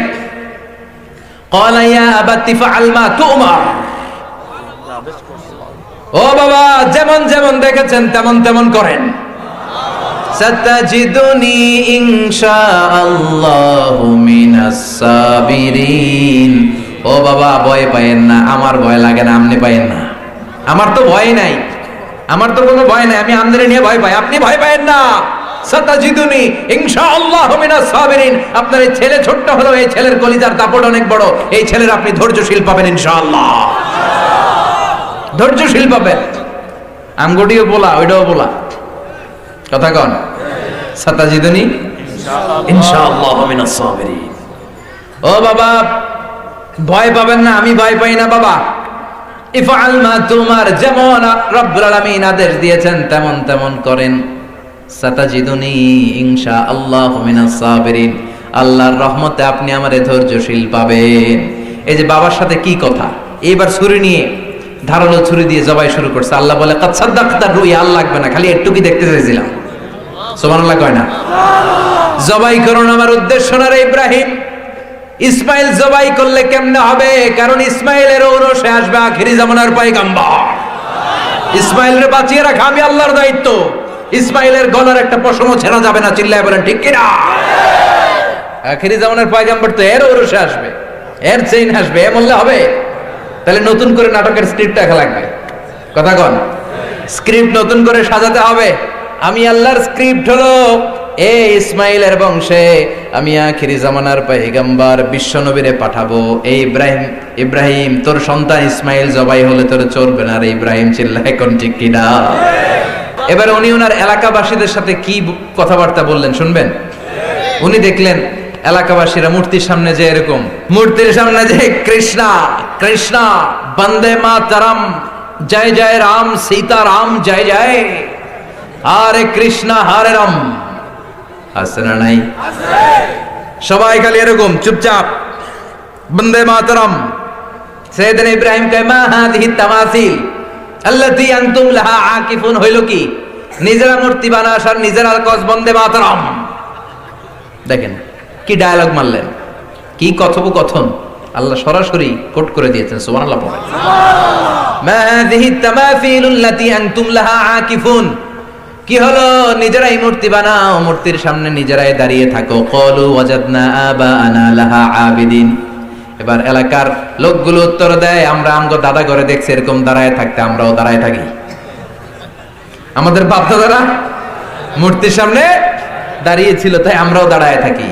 ক্বালা ইয়া আবাতি ফাআল মা তুমার, ও বাবা যেমন যেমন দেখেছেন তেমন তেমন করেন। সাতাজিদুনি ইনশাআল্লাহু মিনাস সাবিরিন, ও বাবা ভয় পায়েন না, আমার ভয় লাগে না, আপনি পায়েন না। আমার তো ভয় নাই, আমার তো কোনো ভয় নাই, আমি আমদানি নিয়ে ভয় পাই, আপনি ভয় পায়েন না। সাতাজিদুনি ইনশাআল্লাহু মিনাস সাবিরিন, আপনার এই ছেলে ছোট্ট হলো, এই ছেলের কলিজার দাপট অনেক বড়, এই ছেলের আপনি ধৈর্যশীল পাবেন ইনশাআল্লাহ, ধৈর্যশীল পাবেন। আমগোটিও বলা ওইটাও বলা, কথা কন। সাতাজিদুনি ইনশাআল্লাহু মিনাস সাবিরিন, ও বাবা ভয় পাবেন না, আমি ভয় পাই না বাবা। ইফআল মা তুমার, যেমন রব্বুল আলামিন আদেশ দিয়েছেন তেমন তেমন করেন। সাতাজিদুনি ইনশাআল্লাহু মিনাস সাবিরিন, আল্লাহর রহমতে আপনি আমারে ধৈর্যশীল পাবেন। এই যে বাবার সাথে কি কথা, এবার ছুরি নিয়ে ধারালো ছুরি দিয়ে জবাই শুরু করছে। আল্লাহ বলে কাদ সাদ্দাকতা রুইয়া, আর লাগবে না, খালি একটু কি দেখতে চাইছিলাম। সুবহানাল্লাহ কয় না? জবাই করুন, আমার উদ্দেশ্য না রে ইব্রাহিম। ইসমাইল জবাই করলে কেমনে হবে? কারণ ইসমাইলের ঔরসে আসবে আখিরি জামানার পয়গম্বর। ইসমাইলের বাঁচিয়ে রাখা আমি আল্লাহর দায়িত্ব। ইসমাইলের গলার একটা পশমও ছেঁড়া যাবে না, চিল্লায় বলেন ঠিক কিনা? আখিরি জামানার পয়গম্বর তো এর ঔরসে আসবে, এর চেইন আসবে, এ বললে হবে? তাহলে নতুন করে নাটকের স্ক্রিপ্ট দেখা লাগবে, কথা কন। স্ক্রিপ্ট নতুন করে সাজাতে হবে। আমি আল্লাহর স্ক্রিপ্ট হলো এই ইসমাইলের বংশে আমি আখিরি জামানার পয়গম্বর বিশ্ব নবীরে পাঠাবো। এই ইব্রাহিম তোর সন্তান ইসমাইল জবাই হলে তোর চলবে না রে ইব্রাহিম, চিল্লায় কোন ঠিক কিনা? এবার উনি ওনার এলাকাবাসীদের সাথে কি কথাবার্তা বললেন শুনবেন? উনি দেখলেন এলাকাবাসীরা মূর্তির সামনে যে এরকম, মূর্তির সামনে যে কৃষ্ণা কৃষ্ণা বন্দে মাতরম, জয় জয় রাম সীতা রাম জয় জয়, হরে কৃষ্ণ হরে রাম, আছে না নাই? সবাই খালি এরকম চুপচাপ বন্দে মাতরম। সাইয়েদনা ইব্রাহিম কয় মা হাদিহি তামাসিল আল্লাতী আনতুম লাহা আকিফুন, হইল কি? নিজেরা মূর্তি বানাস আর নিজেরা কস বন্দে মাতরম। দেখেন কি ডায়লগ মারলেন, কি কথোপকথন আল্লাহ সরাসরি কোট করে দিয়েছেন। সুবহানাল্লাহ পড়েন। মা হাদিহি তামাসিলুল্লাতী আনতুম লাহা আকিফুন, কি হলো? নিজেরাই মূর্তি বানাও, মূর্তির সামনে নিজেরাই দাঁড়িয়ে থাকো। ক্বালু ওয়াজাদনা আবাআনা লাহা আবিদিন। এবার এলাকার লোকগুলো উত্তর দেয়, আমরা আমগো দাদা ঘরে দেখছি এরকম দাঁড়ায় থাকতে, আমরাও দাঁড়ায় থাকি। আমাদের বাপ দাদারা মূর্তির সামনে দাঁড়িয়ে ছিল, তাই আমরাও দাঁড়ায় থাকি।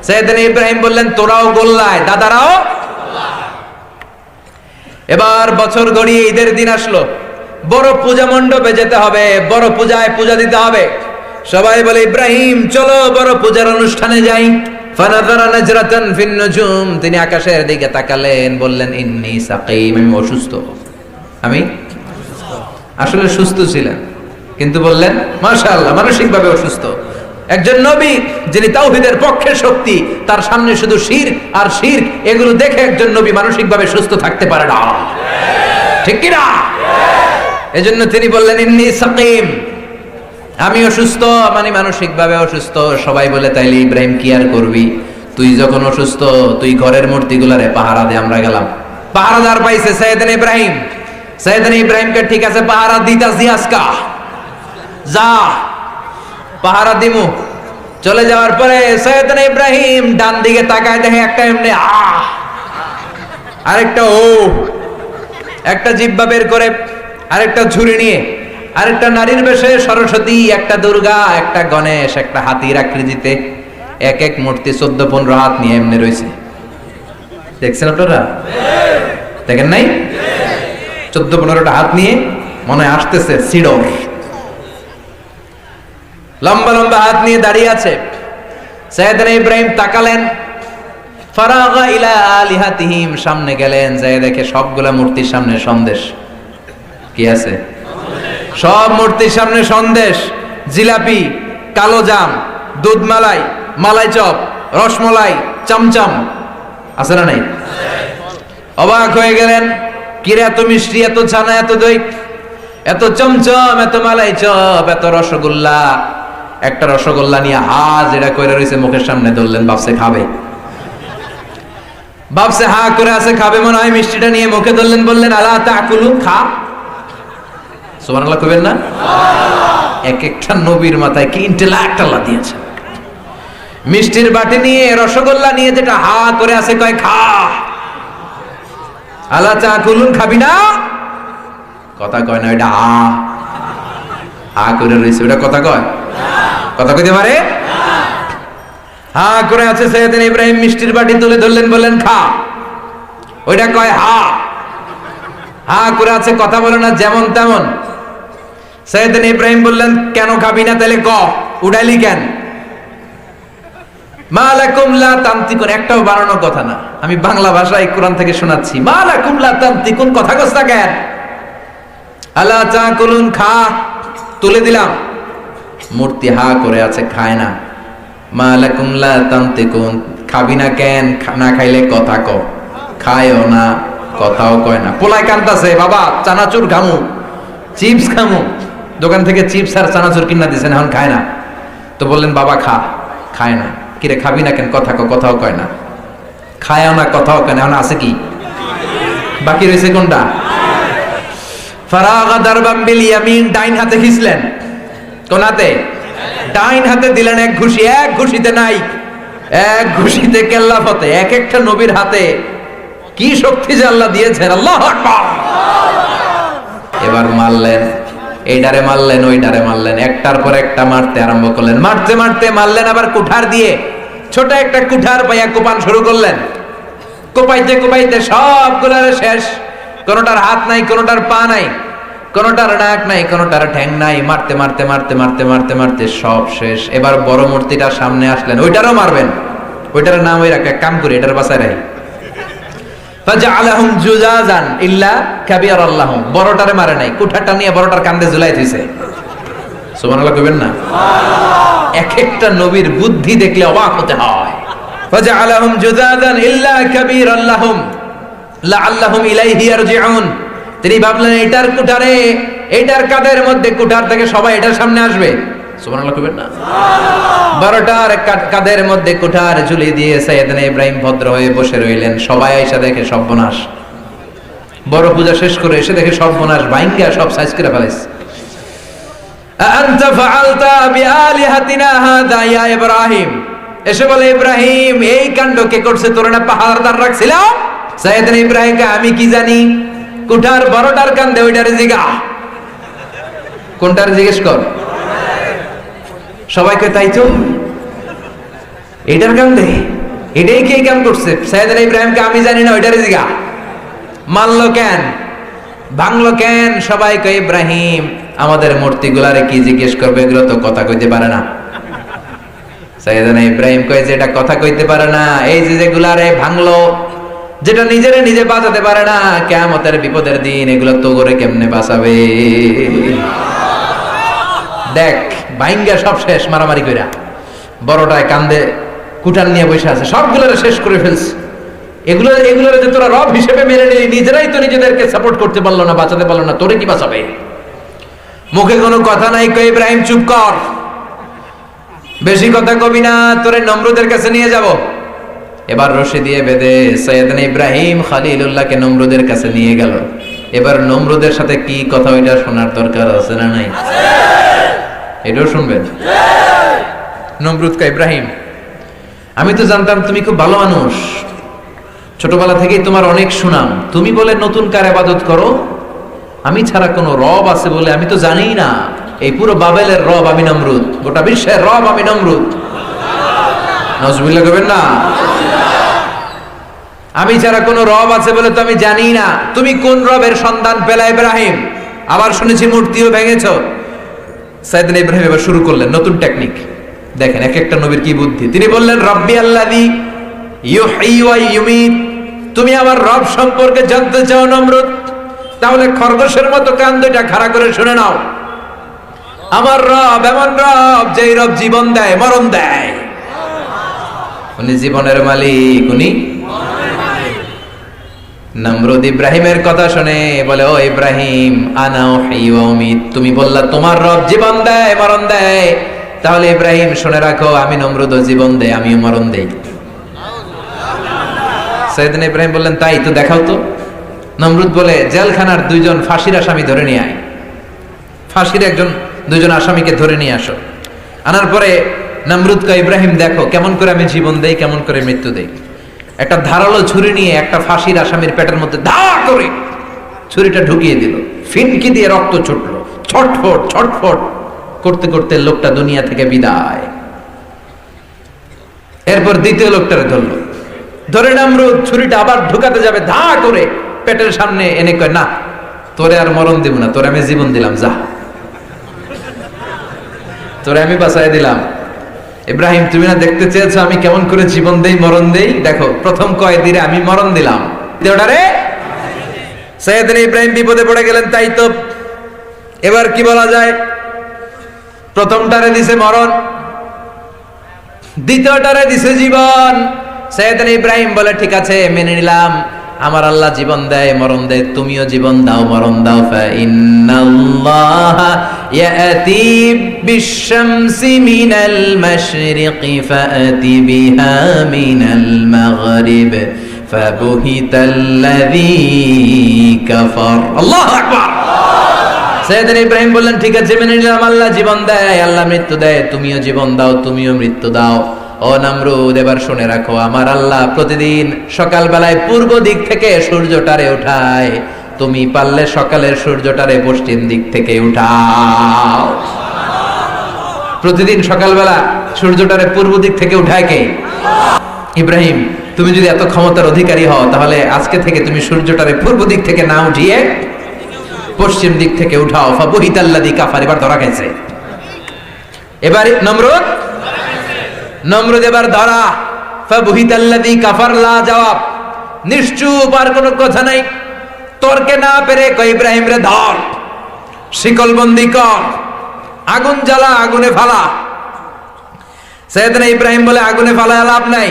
সাইয়েদনা ইব্রাহিম বললেন তোরাও গোল্লায়, দাদারাও। এবার বছর গড়িয়ে ঈদের দিন আসলো, বড় পূজা মণ্ডপে যেতে হবে, বড় পূজায় পূজা দিতে হবে। সবাই বলে ইব্রাহিম চলো বড় পূজার অনুষ্ঠানে যাই। ফানাযারা নাজরাতান ফিন নুজুম, তিনি আকাশের দিকে তাকালেন, বললেন ইন্নী সাকিম, আমি অসুস্থ। আমি আসলে সুস্থ ছিলেন, কিন্তু বললেন মাশাআল্লাহ মানসিকভাবে অসুস্থ। একজন নবী যিনি তাওহীদের পক্ষে শক্তি, তার সামনে শুধু শিরক আর শিরক, এগুলো দেখে একজন নবী মানসিকভাবে সুস্থ থাকতে পারে না, ঠিক কি না? এজন্য তিনি বললেন ইন্নী সাকিম, আমি অসুস্থ, মানে মানসিকভাবে অসুস্থ। সবাই বলে তাইলে ইব্রাহিম কি আর করবি, তুই যখন অসুস্থ তুই ঘরের মূর্তিগুলারে পাহারা দে। আমরা গেলাম, পাহারাদার পাইছে সাইয়েদনা ইব্রাহিম। সাইয়েদনা ইব্রাহিমকে ঠিক আছে পাহারা দিতাছি আজকা, যা পাহারা দিমু। চলে যাওয়ার পরে সাইয়েদনা ইব্রাহিম ডান দিকে তাকায়, দেখে একটা এমনি আরেকটা একটা জিহ্বা বের করে, আরেকটা ঝুড়ি নিয়ে, আরেকটা নারীর বেশে সরস্বতী, একটা দুর্গা, একটা গণেশ, একটা হাতির আকৃতিতে এক এক মূর্তি 14-15 হাত নিয়ে এমনি রয়েছে। দেখছেন আপনারা? দেখেন নাই? 14-15টা হাত নিয়ে মনে আসতেছে সিডর, লম্বা লম্বা হাত নিয়ে দাঁড়িয়ে আছে। সাইয়েদনা ইব্রাহিম তাকালেন, ফারাগা ইলা আলিহাতিহিম, সামনে গেলেন, যায় দেখে সবগুলা মূর্তির সামনে সন্দেশ। কি আছে? সব মূর্তির সামনে সন্দেশ, জিলাপি, কালো জাম, দুধ মালাই, মালাই চপ, রসমলাই, চমচম আছে না নাই? অবাক হয়ে গেলেন, কিরে এত মিষ্টি, এত ছানা, এত দই, এত চমচম, এত মালাই চপ, এত রসগোল্লা। একটা রসগোল্লা নিয়ে যেটা কইরা রয়েছে মুখের সামনে ধরলেন, ভাবছে খাবে, ভাবছে হা করে আছে খাবে মনে হয়, মিষ্টিটা নিয়ে মুখে ধরলেন, বললেন আলা তাকুলু, খা। সুবহানাল্লাহ কইবেন না? এক একটা নবীর মাথায় কি ইন্টেলেক্ট আল্লাহ দিয়েছে। মিষ্টির বাটি নিয়ে, রসগোল্লা নিয়ে, যেটা হা করে আছে কয় খা। আলা তাকুলুন, খাবি না? কথা কয় না, এটা হা করে রয়েছে, ওটা কথা কয়? কথা কইতে পারে? হা করে আছে সাইয়েদনা ইব্রাহিম, মিষ্টির বাটি তুলে ধরলেন, বললেন খা। ওইটা কয় হা করে আছে, কথা বলে না, যেমন তেমন। সাইয়েদনা ইব্রাহিম বললেন কেন খাবি না? তাহলে ক উড়াইলি কেন? মা লাকুম লা তানতিকুন, একটাও বানানো কথা না, আমি বাংলা ভাষায় কোরআন থেকে শোনাচ্ছি। মা লাকুম লা তানতিকুন, কথা কস না কেন? আলা তাকুলুন, খা। তুলে দিলাম, মূর্তি হা করে আছে, খায় না। মা লাকুম লা তানতিকুন, খাবি না কেন? না খাইলে কথা ক। খায়ও না, কথাও কয় না। পোলায় কান্তাছে, বাবা চানাচুর খামু, চিপস খামু, দোকান থেকে চিপস আর চানাচুর কিনা দিয়েছেন, এখন খায় না। তো বললেন বাবা খা, খায় না। কিরে খাবি না কেন? কথা ক, কথাও কয় না। খায়ও না, কথাও কয় না, এখন আছে কি? বাকি রয়েছে কোনটা? ফারাগা দারবাম বিল ইয়ামিন, ডাইন হাতে খিসলেন। কোন হাতে? ডাইন হাতে দিলেন এক ঘুষি, এক ঘুষিতে নাই, এক ঘুষিতে কেল্লা ফতে। এক একটা নবীর হাতে কি শক্তি যে আল্লাহ দিয়েছেন, আল্লাহু আকবার। এবার মারলেন, এইটারে মারলেন, ওইটারে মারলেন, একটার পর একটা মারতে আরম্ভ করলেন। মারতে মারতে মারলেন আবার কুঠার দিয়ে, ছোট একটা কুঠার পাইয়া কোপান শুরু করলেন। কোপাইতে কোপাইতে সবগুলারে শেষ। কোনটার হাত নাই, কোনটার পা নাই, কোনটার নাক নাই, কোনটার ঠ্যাং নাই। মারতে মারতে মারতে মারতে মারতে মারতে সব শেষ। এবার বড় মূর্তিটার সামনে আসলেন, ওইটারও মারবেন। ওইটার নাম ওই রাখ, এক কাম করে এটার বাসায় রাখি। ফাজআলাহুম জুজাজান ইল্লা কাবিরাল্লাহুম, বড়টারে মারে নাই, কুঠারটা নিয়ে বড়টার কান্দে ঝুলাই দিয়েছে। সুবহানাল্লাহ কইবেন না? এক একটা নবীর বুদ্ধি দেখলে অবাক হতে হয়। ফাজআলাহুম জুজাজান ইল্লা কাবিরাল্লাহুম লাআল্লাহুম ইলাইহি ইয়ারজিউন, তিনি ভাবলেন এটার কুঠারে, এটার কাঁধের মধ্যে কুঠার থেকে সবাই এটার সামনে আসবে। সুবহানাল্লাহ কইবেন না? বড়টার কাঁধের মধ্যে কুঠার ঝুলিয়ে দিয়ে সাইয়েদনা ইব্রাহিম ভদ্র হয়ে বসে রইলেন। সবাই এসে দেখে সর্বনাশ, বড় পূজা শেষ করে এসে দেখে সর্বনাশ, ভাইঙ্গা সব সাইজ করে ফেলেছে। আনতা ফাআলতা বিআলিহাতিনা হাদা ইয়া ইব্রাহিম, এসে বলে ইব্রাহিম এই কাণ্ড কে করছে? তোরা না পাহারাদার রাখছিলাম? সাইয়েদনা ইব্রাহিমকে আমি কি জানি? কুঠার বড়টার কান্দে, ওইটারে জিগা। কোনটার জিজ্ঞেস কর? সবাইকে তাই তো, এটার কান্দে, এটাই কে কাম করছে? সাইয়েদনা ইব্রাহিমকে আমি জানি না, ওইটারে জিগা। মানলো কেন? ভাঙলো কেন? সবাই কয় ইব্রাহিম আমাদের মূর্তিগুলারে কি জিজ্ঞেস করবে, এগুলো তো কথা কইতে পারে না। সাইয়েদনা ইব্রাহিম কয় যে এটা কথা কইতে পারে না, এই যে যেগুলারে ভাঙলো, যেটা নিজেরে নিজে বাঁচাতে পারে না, কিয়ামতের বিপদের দিন এগুলো তো করে কেমনে বাঁচাবে? দেখ ভাইঙ্গা সব শেষ, মারামারি কইরা বড়টায় কান্দে কুটান নিয়ে বসে আছে, সবগুলোরে শেষ করে ফেলছে। এগুলোর যে তোরা রব হিসেবে মেনে নিলি, নিজেরাই তো নিজেদেরকে সাপোর্ট করতে পারলো না, বাঁচাতে পারলো না, তোরে কি বাঁচাবে? মুখে কোনো কথা নাই, কই ইব্রাহিম চুপ কর, বেশি কথা কবি না, তোরে নমরুদের কাছে নিয়ে যাব। এবার রশি দিয়ে বেঁধে সাইয়েদনা ইব্রাহিম খলিলুল্লাহকে নমরুদের কাছে নিয়ে গেল। এবার নমরুদের সাথে কি কথা, ওইটা শোনার দরকার আছে না নাই? এটাও শুনবেন। নমরুদ কা ইব্রাহিম, আমি তো জানতাম তুমি খুব ভালো মানুষ, ছোটবেলা থেকেই তোমার অনেক সুনাম, তুমি বলে নতুন কার ইবাদত করো, আমি ছাড়া কোনো রব আছে বলে আমি তো জানি না। এই পুরো বাবেলের রব আমি নমরুদ, গোটা বিশ্বের রব আমি নমরুদ। নাউজুবিল্লাহ কইবেন না? আমি ছাড়া কোনো রব আছে বলে তো আমি জানি না। তুমি কোন রবের সন্ধান পেলা ইব্রাহিম? আবার শুনেছি মূর্তিও ভেঙেছো। সাইয়েদনা ইব্রাহিম এবার শুরু করলেন নতুন টেকনিক। দেখেন এক একটা নবীর কি বুদ্ধি। তিনি বললেন রব্বি আল্লাযী ইউহয়ী ওয়া ইউমীত, তুমি আমার রব সম্পর্কে জানতে চাও নমরুদ? তাহলে খরগোশের মতো কান দুইটা খাড়া করে শুনে নাও। আমার রব এমন রব, যেই রব জীবন দেয় মরণ দেয়। উনি জীবনের মালিক, উনি নমরুদ ইব্রাহিমের কথা শুনে বলে, ও ইব্রাহিম আনা উহয়ী ওয়া উমীত, তুমি বললা তোমার রব জীবন দেয় মরণ দেয়, তাহলে ইব্রাহিম শুনে রাখো আমি নমরুদও জীবন দেয় আমিও মরণ দেই। সাইয়েদনা ইব্রাহিম বললেন তাই তো, দেখাও তো। নমরুদ বলে জেলখানার দুইজন ফাঁসির আসামি ধরে নিয়ে আয়, ফাঁসির দুইজন আসামিকে ধরে নিয়ে আসো। আনার পরে নমরুদ কয় ইব্রাহিম দেখো কেমন করে আমি জীবন দেই, কেমন করে মৃত্যু দেই। একটা ধারালো ছুরি নিয়ে একটা ফাঁসির আসামির পেটের মধ্যে ধা করে ছুরিটা ঢুকিয়ে দিল, ফিনকি দিয়ে রক্ত ছুটলো, ছটফট ছটফট করতে করতে লোকটা দুনিয়া থেকে বিদায়। এরপর দ্বিতীয় লোকটারে ধরলো, ধরে নমরুদ ছুরিটা আবার ঢুকাতে যাবে, ধা করে পেটের সামনে এনে কয় না তোরে আর মরণ দিব না, তোরে আমি জীবন দিলাম, যা তোরে আমি বাঁচাই দিলাম। ইব্রাহিম তুমি না দেখতে চেয়েছো আমি কেমন করে জীবন দেই মরণ দেই, দেখো প্রথম কয়েদিরে আমি মরণ দিলাম, দ্বিতীয়টারে। সাইয়েদনা ইব্রাহিম বিপদে পড়ে গেলেন, তাই তো এবার কি বলা যায়? প্রথমটারে দিছে মরণ, দ্বিতীয়টারে দিছে জীবন। সাইয়েদনা ইব্রাহিম বলে ঠিক আছে মেনে নিলাম, আমার আল্লাহ জীবন দেয় মরণ দেয়, তুমিও জীবন দাও মরণ দাও। ফা ইন্নাল্লাহা ইয়াতি বিশ-শামসি মিনাল মাশরিকি ফাআতি বিহা মিনাল মাগরিব ফাবুহিতাল্লাযী কাফার। আল্লাহু আকবার। সাইয়েদনা ইব্রাহিম বললেন ঠিক আছে মেনে নিলাম, আল্লাহ জীবন দেয় আল্লাহ মৃত্যু দেয়, তুমিও জীবন দাও তুমিও মৃত্যু দাও। ও নমরুদ এবার শুনে রাখো, আমার আল্লাহ প্রতিদিন সকালবেলায় পূর্ব দিক থেকে সূর্যটারে উঠায়, তুমি পারলে সকালের সূর্যটারে পশ্চিম দিক থেকে উঠাও। প্রতিদিন সকালবেলা সূর্যটারে পূর্ব দিক থেকে উঠায় কে? ইব্রাহিম তুমি যদি এত ক্ষমতার অধিকারী হও, তাহলে আজকে থেকে তুমি সূর্যটারে পূর্ব দিক থেকে না উঠিয়ে পশ্চিম দিক থেকে উঠাও। ফাবুহিতাল্লাযী কাফার, এবার ধরা খাইছে। এবার নমরুদ এবার ধরা। ফাবুহিতাল্লাযী কাফার, লা জবাব, নিশ্চুপ, আর কোনো কথা নাই। তর্কে না পেরে কয় ইব্রাহিম রে ধর, শিকলবন্দি কর, আগুন জ্বালা, আগুনে ফালা। সাইয়েদনা ইব্রাহিম বলে আগুনে ফালায় লাভ নাই,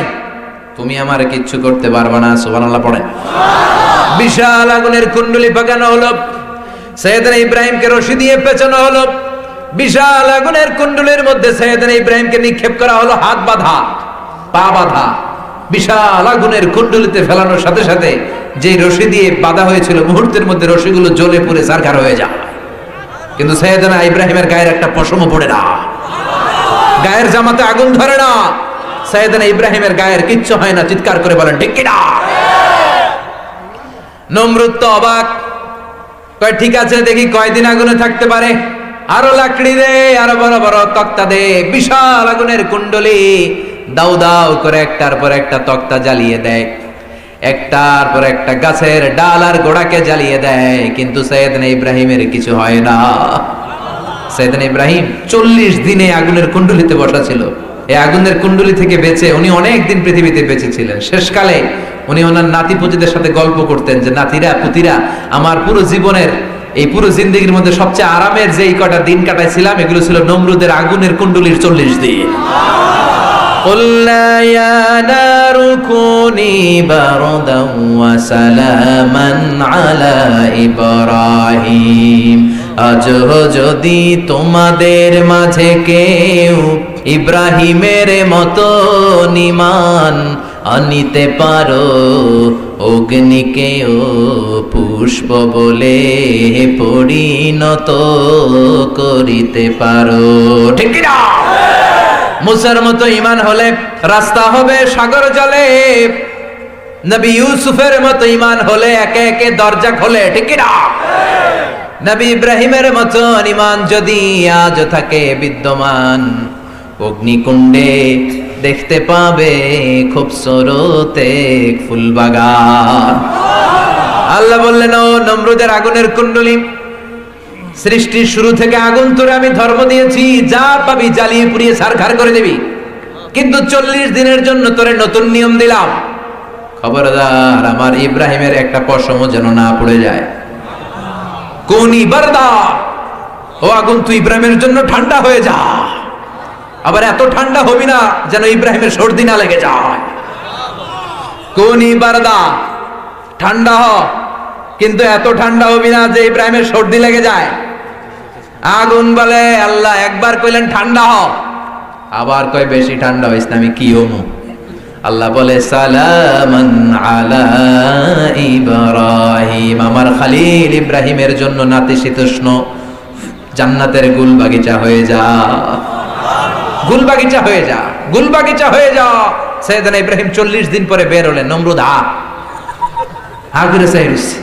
তুমি আমারে কিচ্ছু করতে পারবে না। সুবহানাল্লাহ পড়েন। বিশাল আগুনের কুণ্ডলি পাকানো হলো, সাইয়েদনা ইব্রাহিমকে রশি দিয়ে পেঁচানো হলো, বিশাল আগুনের কুণ্ডলের মধ্যে সাইয়েদনা ইব্রাহিমকে নিক্ষেপ করা হলো, হাত বাঁধা পা বাঁধা। বিশাল আগুনের কুণ্ডলিতে ফেলানোর সাথে সাথে যে রশি দিয়ে বাঁধা হয়েছিল, মুহূর্তের মধ্যে রশিগুলো জ্বলে পুড়ে ছারখার হয়ে যায়। কিন্তু সাইয়েদনা ইব্রাহিমের গায়ের একটা পশমও পড়ে না, গায়ের জামাতে আগুন ধরে না। সাইয়েদনা ইব্রাহিমের গায়ের কিচ্ছু হয় না। চিৎকার করে বলেন ঠিক কিনা? নমরুদ তো অবাক, কয় ঠিক আছে দেখি কয়দিন আগুনে থাকতে পারে, আরো লাকড়ি দে, আরো বড় বড় তক্তা দে। বিশাল আগুনের কুণ্ডলি দাউ দাউ করে একটার পর একটা তক্তা জ্বালিয়ে দেয়। একটার পর একটা গাছের ডাল আর গোড়াকে জ্বালিয়ে দেয়, কিন্তু সাইয়েদনা ইব্রাহিমের কিছু হয় না। সাইয়েদনা ইব্রাহিম 40 দিনে আগুনের কুণ্ডুলিতে বসা ছিল। এই আগুনের কুণ্ডুলি থেকে বেঁচে উনি অনেক দিন পৃথিবীতে বেঁচে ছিলেন। শেষকালে উনি ওনার নাতি পুতিদের সাথে গল্প করতেন যে, নাতিরা পুতিরা, আমার পুরো জীবনের এই পুরো জিন্দগির মধ্যে সবচেয়ে আরামের যে এই কটা দিন কাটাইছিলাম, এগুলো ছিল নমরুদের আগুনের কুণ্ডুলির 40 দিন। قُلْنَا يَا نَارُ كُونِي بَرْدًا وَسَلَامًا عَلَى إِبْرَاهِيمَ। আজ যদি তোমাদের মাঝে কেউ ইব্রাহিমের মতো ঈমান আনিতে পারো, অগ্নিকেও পুষ্প বলে পরিণত করিতে পারো। ঠিক না? মুসার মতো ঈমান হলে রাস্তা হবে সাগর জলে, নবী ইউসুফের মতো ঈমান হলে একে একে দরজা খোলে। ঠিক না? নবী ইব্রাহিমের মতো ঈমান যদি আজ থাকে বিদ্যমান, অগ্নিকুণ্ডে দেখতে পাবে খুবসুরত এক ফুলবাগান। আল্লাহ বললেন, ও নমরুদের আগুনের কুণ্ডলী, সৃষ্টির শুরু থেকে আগুন তোরে আমি ধর্ম দিয়েছি, যা পাবি জ্বালিয়ে পুড়িয়ে ছারখার করে দিবি, কিন্তু 40 দিনের জন্য তোরে নতুন নিয়ম দিলাম। খবরদার, আমার ইব্রাহিমের একটা পশমও যেন না পড়ে যায়। কুনি বারদা, ও আগুন তুই ইব্রাহিমের জন্য ঠান্ডা হয়ে যা, আবার এত ঠান্ডা হবি না যেন ইব্রাহিমের সর্দি না লেগে যায়। কুনি বারদা, ঠান্ডা হ, কিন্তু এত ঠান্ডা হবি না যে ইব্রাহিমের সর্দি লেগে যায়। আগুন বলে, আল্লাহ একবার কইলেন ঠান্ডা হ, আবার কয় বেশি ঠান্ডা হইস না, আমি কি হমু? আল্লাহ বলে, সালামান আলা ইব্রাহিম, আমার খালিল ইব্রাহিমের জন্য নাতিশীতোষ্ণ জান্নাতের গুল বাগিচা হয়ে যা, গুল বাগিচা হয়ে যা, গুল বাগিচা হয়ে যা। সাইয়েদনা ইব্রাহিম 40 দিন পরে বের হলেন। নমরুদ হা করে চাইছে,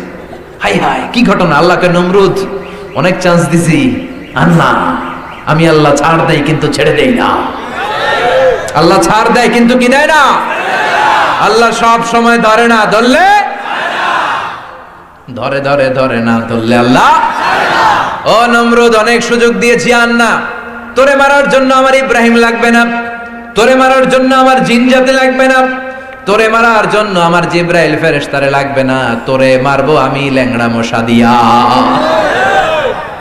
হাই হাই কি ঘটনা! আল্লাহকে, নমরুদ অনেক চান্স দিছি, আর না, আমি আল্লাহ ছাড় দেই কিন্তু ছেড়ে দেই না। আল্লাহ ছাড় দেয় কিন্তু কি দেয় না। আল্লাহ সব সময় ধরে না, ধরলে ধরে ধরে ধরে না, ধরলে আল্লাহ। ও নমরুদ, অনেক সুযোগ দিয়েছি, আর না, তোরে মারার জন্য আমার ইব্রাহিম লাগবে না, তোরে মারার জন্য আমার জিন জাতি লাগবে না, তোরে মারার জন্য আমার জিব্রাইল ফেরেশতারে লাগবে না, তোরে মারবো আমি ল্যাংড়া মশা দিয়া।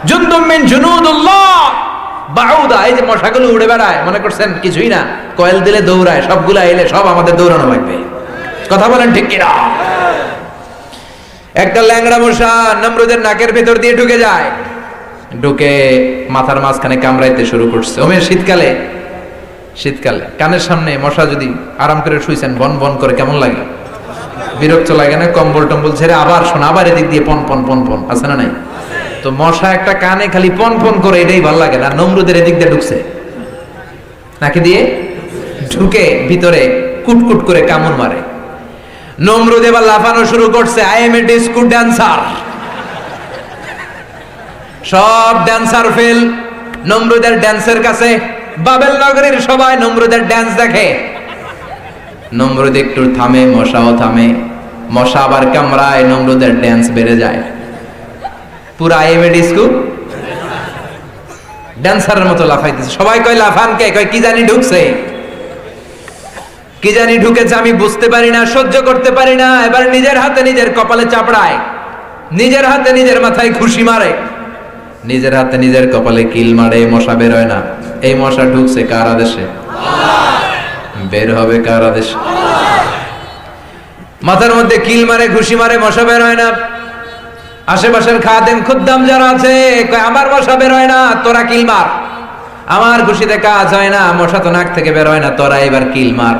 জুনদুম মিন জুনুদুল্লাহ বাউদা, এই যে মশাগুলো উড়ে বেড়ায়, মনে করছেন কিছুই না, কয়েল দিলে দৌড়ায়, সবগুলা এলে সব আমাদের দৌড়ানো লাগবে। কথা বলেন ঠিক কিনা? একটা ল্যাংড়া মশা নমরুদের নাকের ভেতর দিয়ে ঢুকে যায়, ঢুকে মাথার মাঝখানে কামড়াইতে শুরু করছে। ওমে শীতকালে কানের সামনে মশা যদি আরাম করে শুইছেন, বন বন করে কেমন লাগে? বিরক্ত লাগে না? কম্বল টম্বল ছেড়ে আবার শোনা, আবার এদিক দিয়ে পন পন পন পন, আছে না নাই? তো মশা একটা কানে খালি পন পন করে, এটাই ভালো লাগে না। নমরুদের এদিক দিয়ে ঢুকছে, নাকি দিয়ে ঢুকে ভিতরে কুটকুট করে কামড় মারে। নমরুদ এবার লাফানো শুরু করছে, I M A disco dancer. সব ড্যান্সার ফেল নমরুদের ড্যান্সের কাছে। বাবেল নগরীর সবাই নমরুদের ড্যান্স দেখে। নমরুদ একটু থামে, মশাও থামে, মশা আবার কামড়ায়, নমরুদের ড্যান্স বেড়ে যায়। পুরা আইএমএ ডিস্কো ড্যান্সারের মতো লাফাইতেছে। সবাই কয় লাফান কে? কয় কি জানি ঢুকছে, কি জানি ঢুকেছে, আমি বুঝতে পারি না, সহ্য করতে পারি না। এবার নিজের হাতে নিজের কপালে চাপড়ায়, নিজের হাতে নিজের মাথায় খুশি মারে, নিজের হাতে নিজের কপালে কিল মারে। মশা বের হয় না। এই মশা ঢুকছে কার আদেশে? বের হবে কার আদেশে? মাথার মধ্যে কিল মারে, খুশি মারে, মশা বের হয় না। আশেপাশের খাদেম খুদ্দাম যারা আছে, আমার মশা বের হয় না, তোরা কিল মার। আমার খুশিতে কাজ হয় না, মশা তো নাক থেকে বের হয় না, তোরা এবার কিল মার।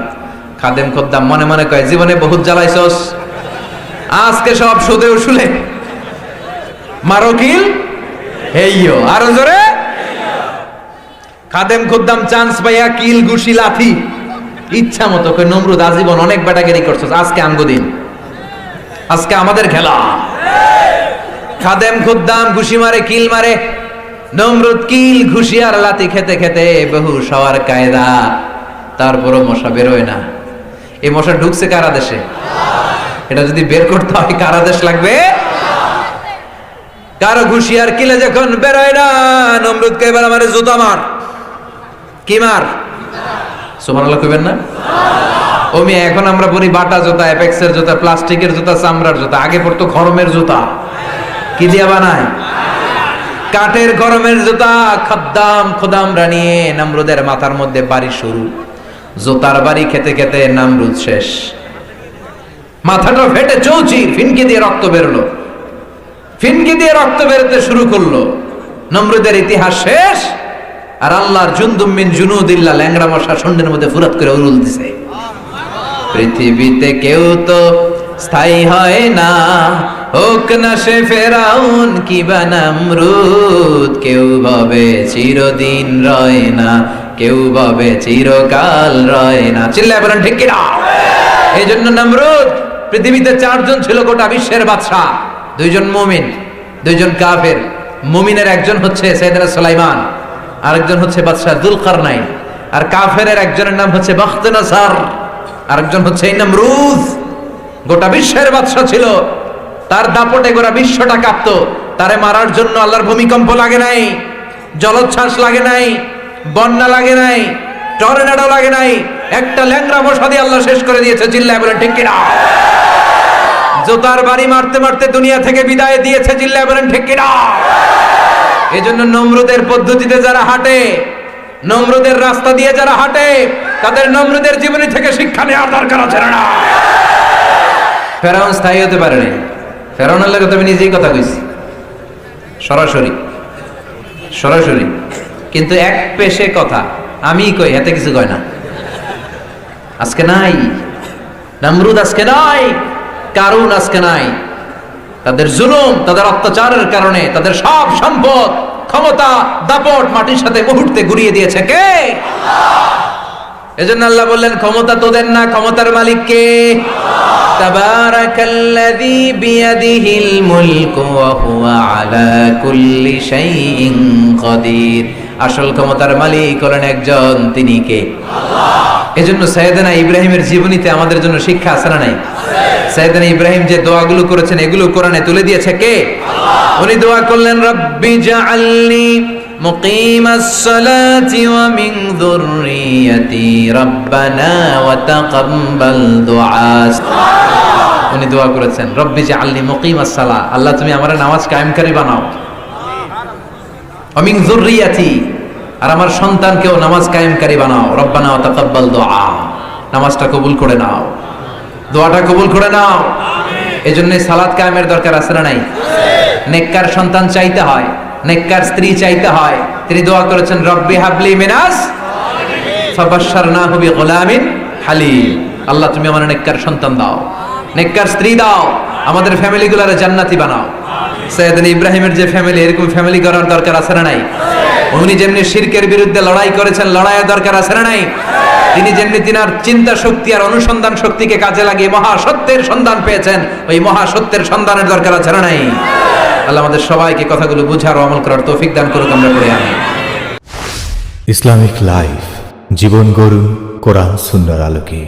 খাদেম খুদ্দাম মনে মনে কয়, জীবনে বহুত জ্বালাইছস, আজকে সব সুদে উসুলে মারো কিল। হেইয়ো, আরো জোরে। খাদেম খুদ্দাম চান্স পাইয়া কিল, ঘুষি, লাথি ইচ্ছা মতো। কই নমরুদ, আজীবন অনেক বেটাগিরি করছস, আজকে আমগো দিন, আজকে আমাদের খেলা। খাদেম খুদ্দাম ঘুষি মারে, কিল মারে। নমরুদ কিল, ঘুষি আর লাথি খেতে খেতে বহু সওয়ার কায়দা, তারপরও মশা বেরোয় না। এই মশা ঢুকছে কার আদেশে? এটা যদি বের করতে হয় কার আদেশ লাগবে? কারো ঘুষিয়ার কিলে যখন বেরোয় না, নমরুদকে এবার আমার জুতা মার। কি মার? সুবহানাল্লাহ কইবেন না? ওমি এখন আমরা পরি বাটা জুতা, অ্যাপেক্সের জুতা, প্লাস্টিকের জুতা, চামড়ার জুতা। আগে পড়তো খরমের জুতা। কি দিয়া বানায়? কাঠের গরমের জুতা। খোদামরা নিয়ে নমরুদের মাথার মধ্যে বাড়ি শুরু। জুতার বাড়ি খেতে খেতে নমরুদ শেষ। মাথাটা ফেটে চৌচির, ফিনকি দিয়ে রক্ত বেরোলো। ফিনকি দিয়ে রক্ত বেরোতে শুরু করলো। নমরুদের ইতিহাস শেষ। আর আল্লাহর জুনদুম মিন জুনুদিল্লাহ, ল্যাংড়া মশা শুন্ডের মধ্যে ফুরাত করে উরুল দিছে। পৃথিবীতে কেউ তো স্থায়ী হয় না, হোক না সে ফেরাউন কিবা নমরুদ। কেউ ভাবে চিরদিন রয় না, কেউ ভাবে চিরকাল রয় না। চিল্লায় বলেন ঠিক কিনা? এই জন্য নমরুদ, পৃথিবীতে 4 জন ছিল গোটা বিশ্বের বাদশা। 2 জন মুমিন, 2 জন কাফের। মুমিনের একজন হচ্ছে সাইয়েদনা সুলাইমান, আরেকজন হচ্ছে বাদশা যুলকারনাইন। আর কাফেরের একজনের নাম হচ্ছে বখতনাসার, আরেকজন হচ্ছে নমরুদ। গোটা বিশ্বের বাদশা ছিল, তার দাপটে গোটা বিশ্বটা কাঁপতো। তারে মারার জন্য আল্লাহর ভূমিকম্প লাগে নাই, জলোচ্ছ্বাস লাগে নাই, বন্যা লাগে নাই, টর্নেডো লাগে নাই। একটা ল্যাংড়া মশা দিয়ে আল্লাহ শেষ করে দিয়েছে। চিল্লায় বলেন ঠিক কিনা? জোতার বাড়ি মারতে মারতে দুনিয়া থেকে বিদায় দিয়েছে। চিল্লায় বলেন ঠিক কিনা? এই জন্য নমরুদের পদ্ধতিতে যারা হাঁটে, নমরুদের রাস্তা দিয়ে যারা হাঁটে, তাদের নমরুদের জীবনী থেকে শিক্ষা নেওয়ার দরকার আছে না? ফেরাউন স্থায়ী হতে পারেনি। ফেরাউনের লাগে তুমি নিজেই কথা কইছি, সরাসরি সরাসরি। কিন্তু এক পেশে কথা আমি কই, এতে কিছু কয় না। আজকে নাই নমরুদ, আজকে নাই কারুন, আজকে নাই। তাদের জুলুম, তাদের অত্যাচারের কারণে তাদের সব সম্পদ, ক্ষমতা, দাপট মাটির সাথে মুহূর্তে গুড়িয়ে দিয়েছে কে? এজন্য আল্লাহ বললেন ক্ষমতা তোদের না, ক্ষমতার মালিক কে? তাবারাকাল্লাযী বিয়াদিহিল মুলকু ওয়া হুয়া আলা কুল্লি শাইইন কাদির। আসল ক্ষমতার মালিক হলেন একজন, তিনি কে? আল্লাহ। এজন্য সাইয়েদনা ইব্রাহিমের জীবনীতে আমাদের জন্য শিক্ষা আছে না নাই? সাইয়েদনা ইব্রাহিম যে দোয়াগুলো করেছেন, এগুলো কোরআনে তুলে দিয়েছে কে? আল্লাহ। উনি দোয়া করলেন রব্বি জাআলনি মুকিমাস সালাতি ওয়া মিন যুররিয়াতি রাব্বানা ওয়া তাকাব্বাল দুআ। উনি দোয়া করেছেন রব্বি জাআলনি মুকিমাস সালাহ, আল্লাহ তুমি আমার নামাজ কায়েমকারী বানাও। ওয়া মিন যুররিয়াতি, আর আমার সন্তানকেও নামাজ কায়েমকারী বানাও। রব্বানা ওয়া তাকাব্বাল দুআ, নামাজটা কবুল করে নাও, দোয়াটা কবুল করে নাও। এজন্যই সালাত কায়েমের দরকার আছে না নাই? নেককার সন্তান চাইতে হয়, নেককার স্ত্রী চাইতে হয়। তিনি দোয়া করেছেন রব্বি হাবলি মিনাস ফাবাশশারনাহু বিগুলামিন হালিম। আল্লাহ তুমি আমার নেককার সন্তান দাও, নেককার স্ত্রী দাও, আমাদের ফ্যামিলিগুলোরে জান্নাতি বানাও। সাইয়েদনা ইব্রাহিমের যে ফ্যামিলি, এরকম ফ্যামিলি করার দরকার আছে না নাই? উনি যেমনি শিরকের বিরুদ্ধে লড়াই করেছেন, লড়াইয়ের দরকার আছে না নাই? তিনি যেমনি তিনার চিন্তা শক্তি আর অনুসন্ধান শক্তিকে কাজে লাগিয়ে মহাসত্যের সন্ধান পেয়েছেন, ওই মহাসত্যের সন্ধানের দরকার আছে না নাই? আল্লাহ আমাদের সবাইকে কথাগুলো বুঝার ও আমল করার তৌফিক দান করুক। আমরা পড়ে আনি ইসলামিক লাইফ, জীবন গড়ুন কোরআন সুন্নাহর আলোকে।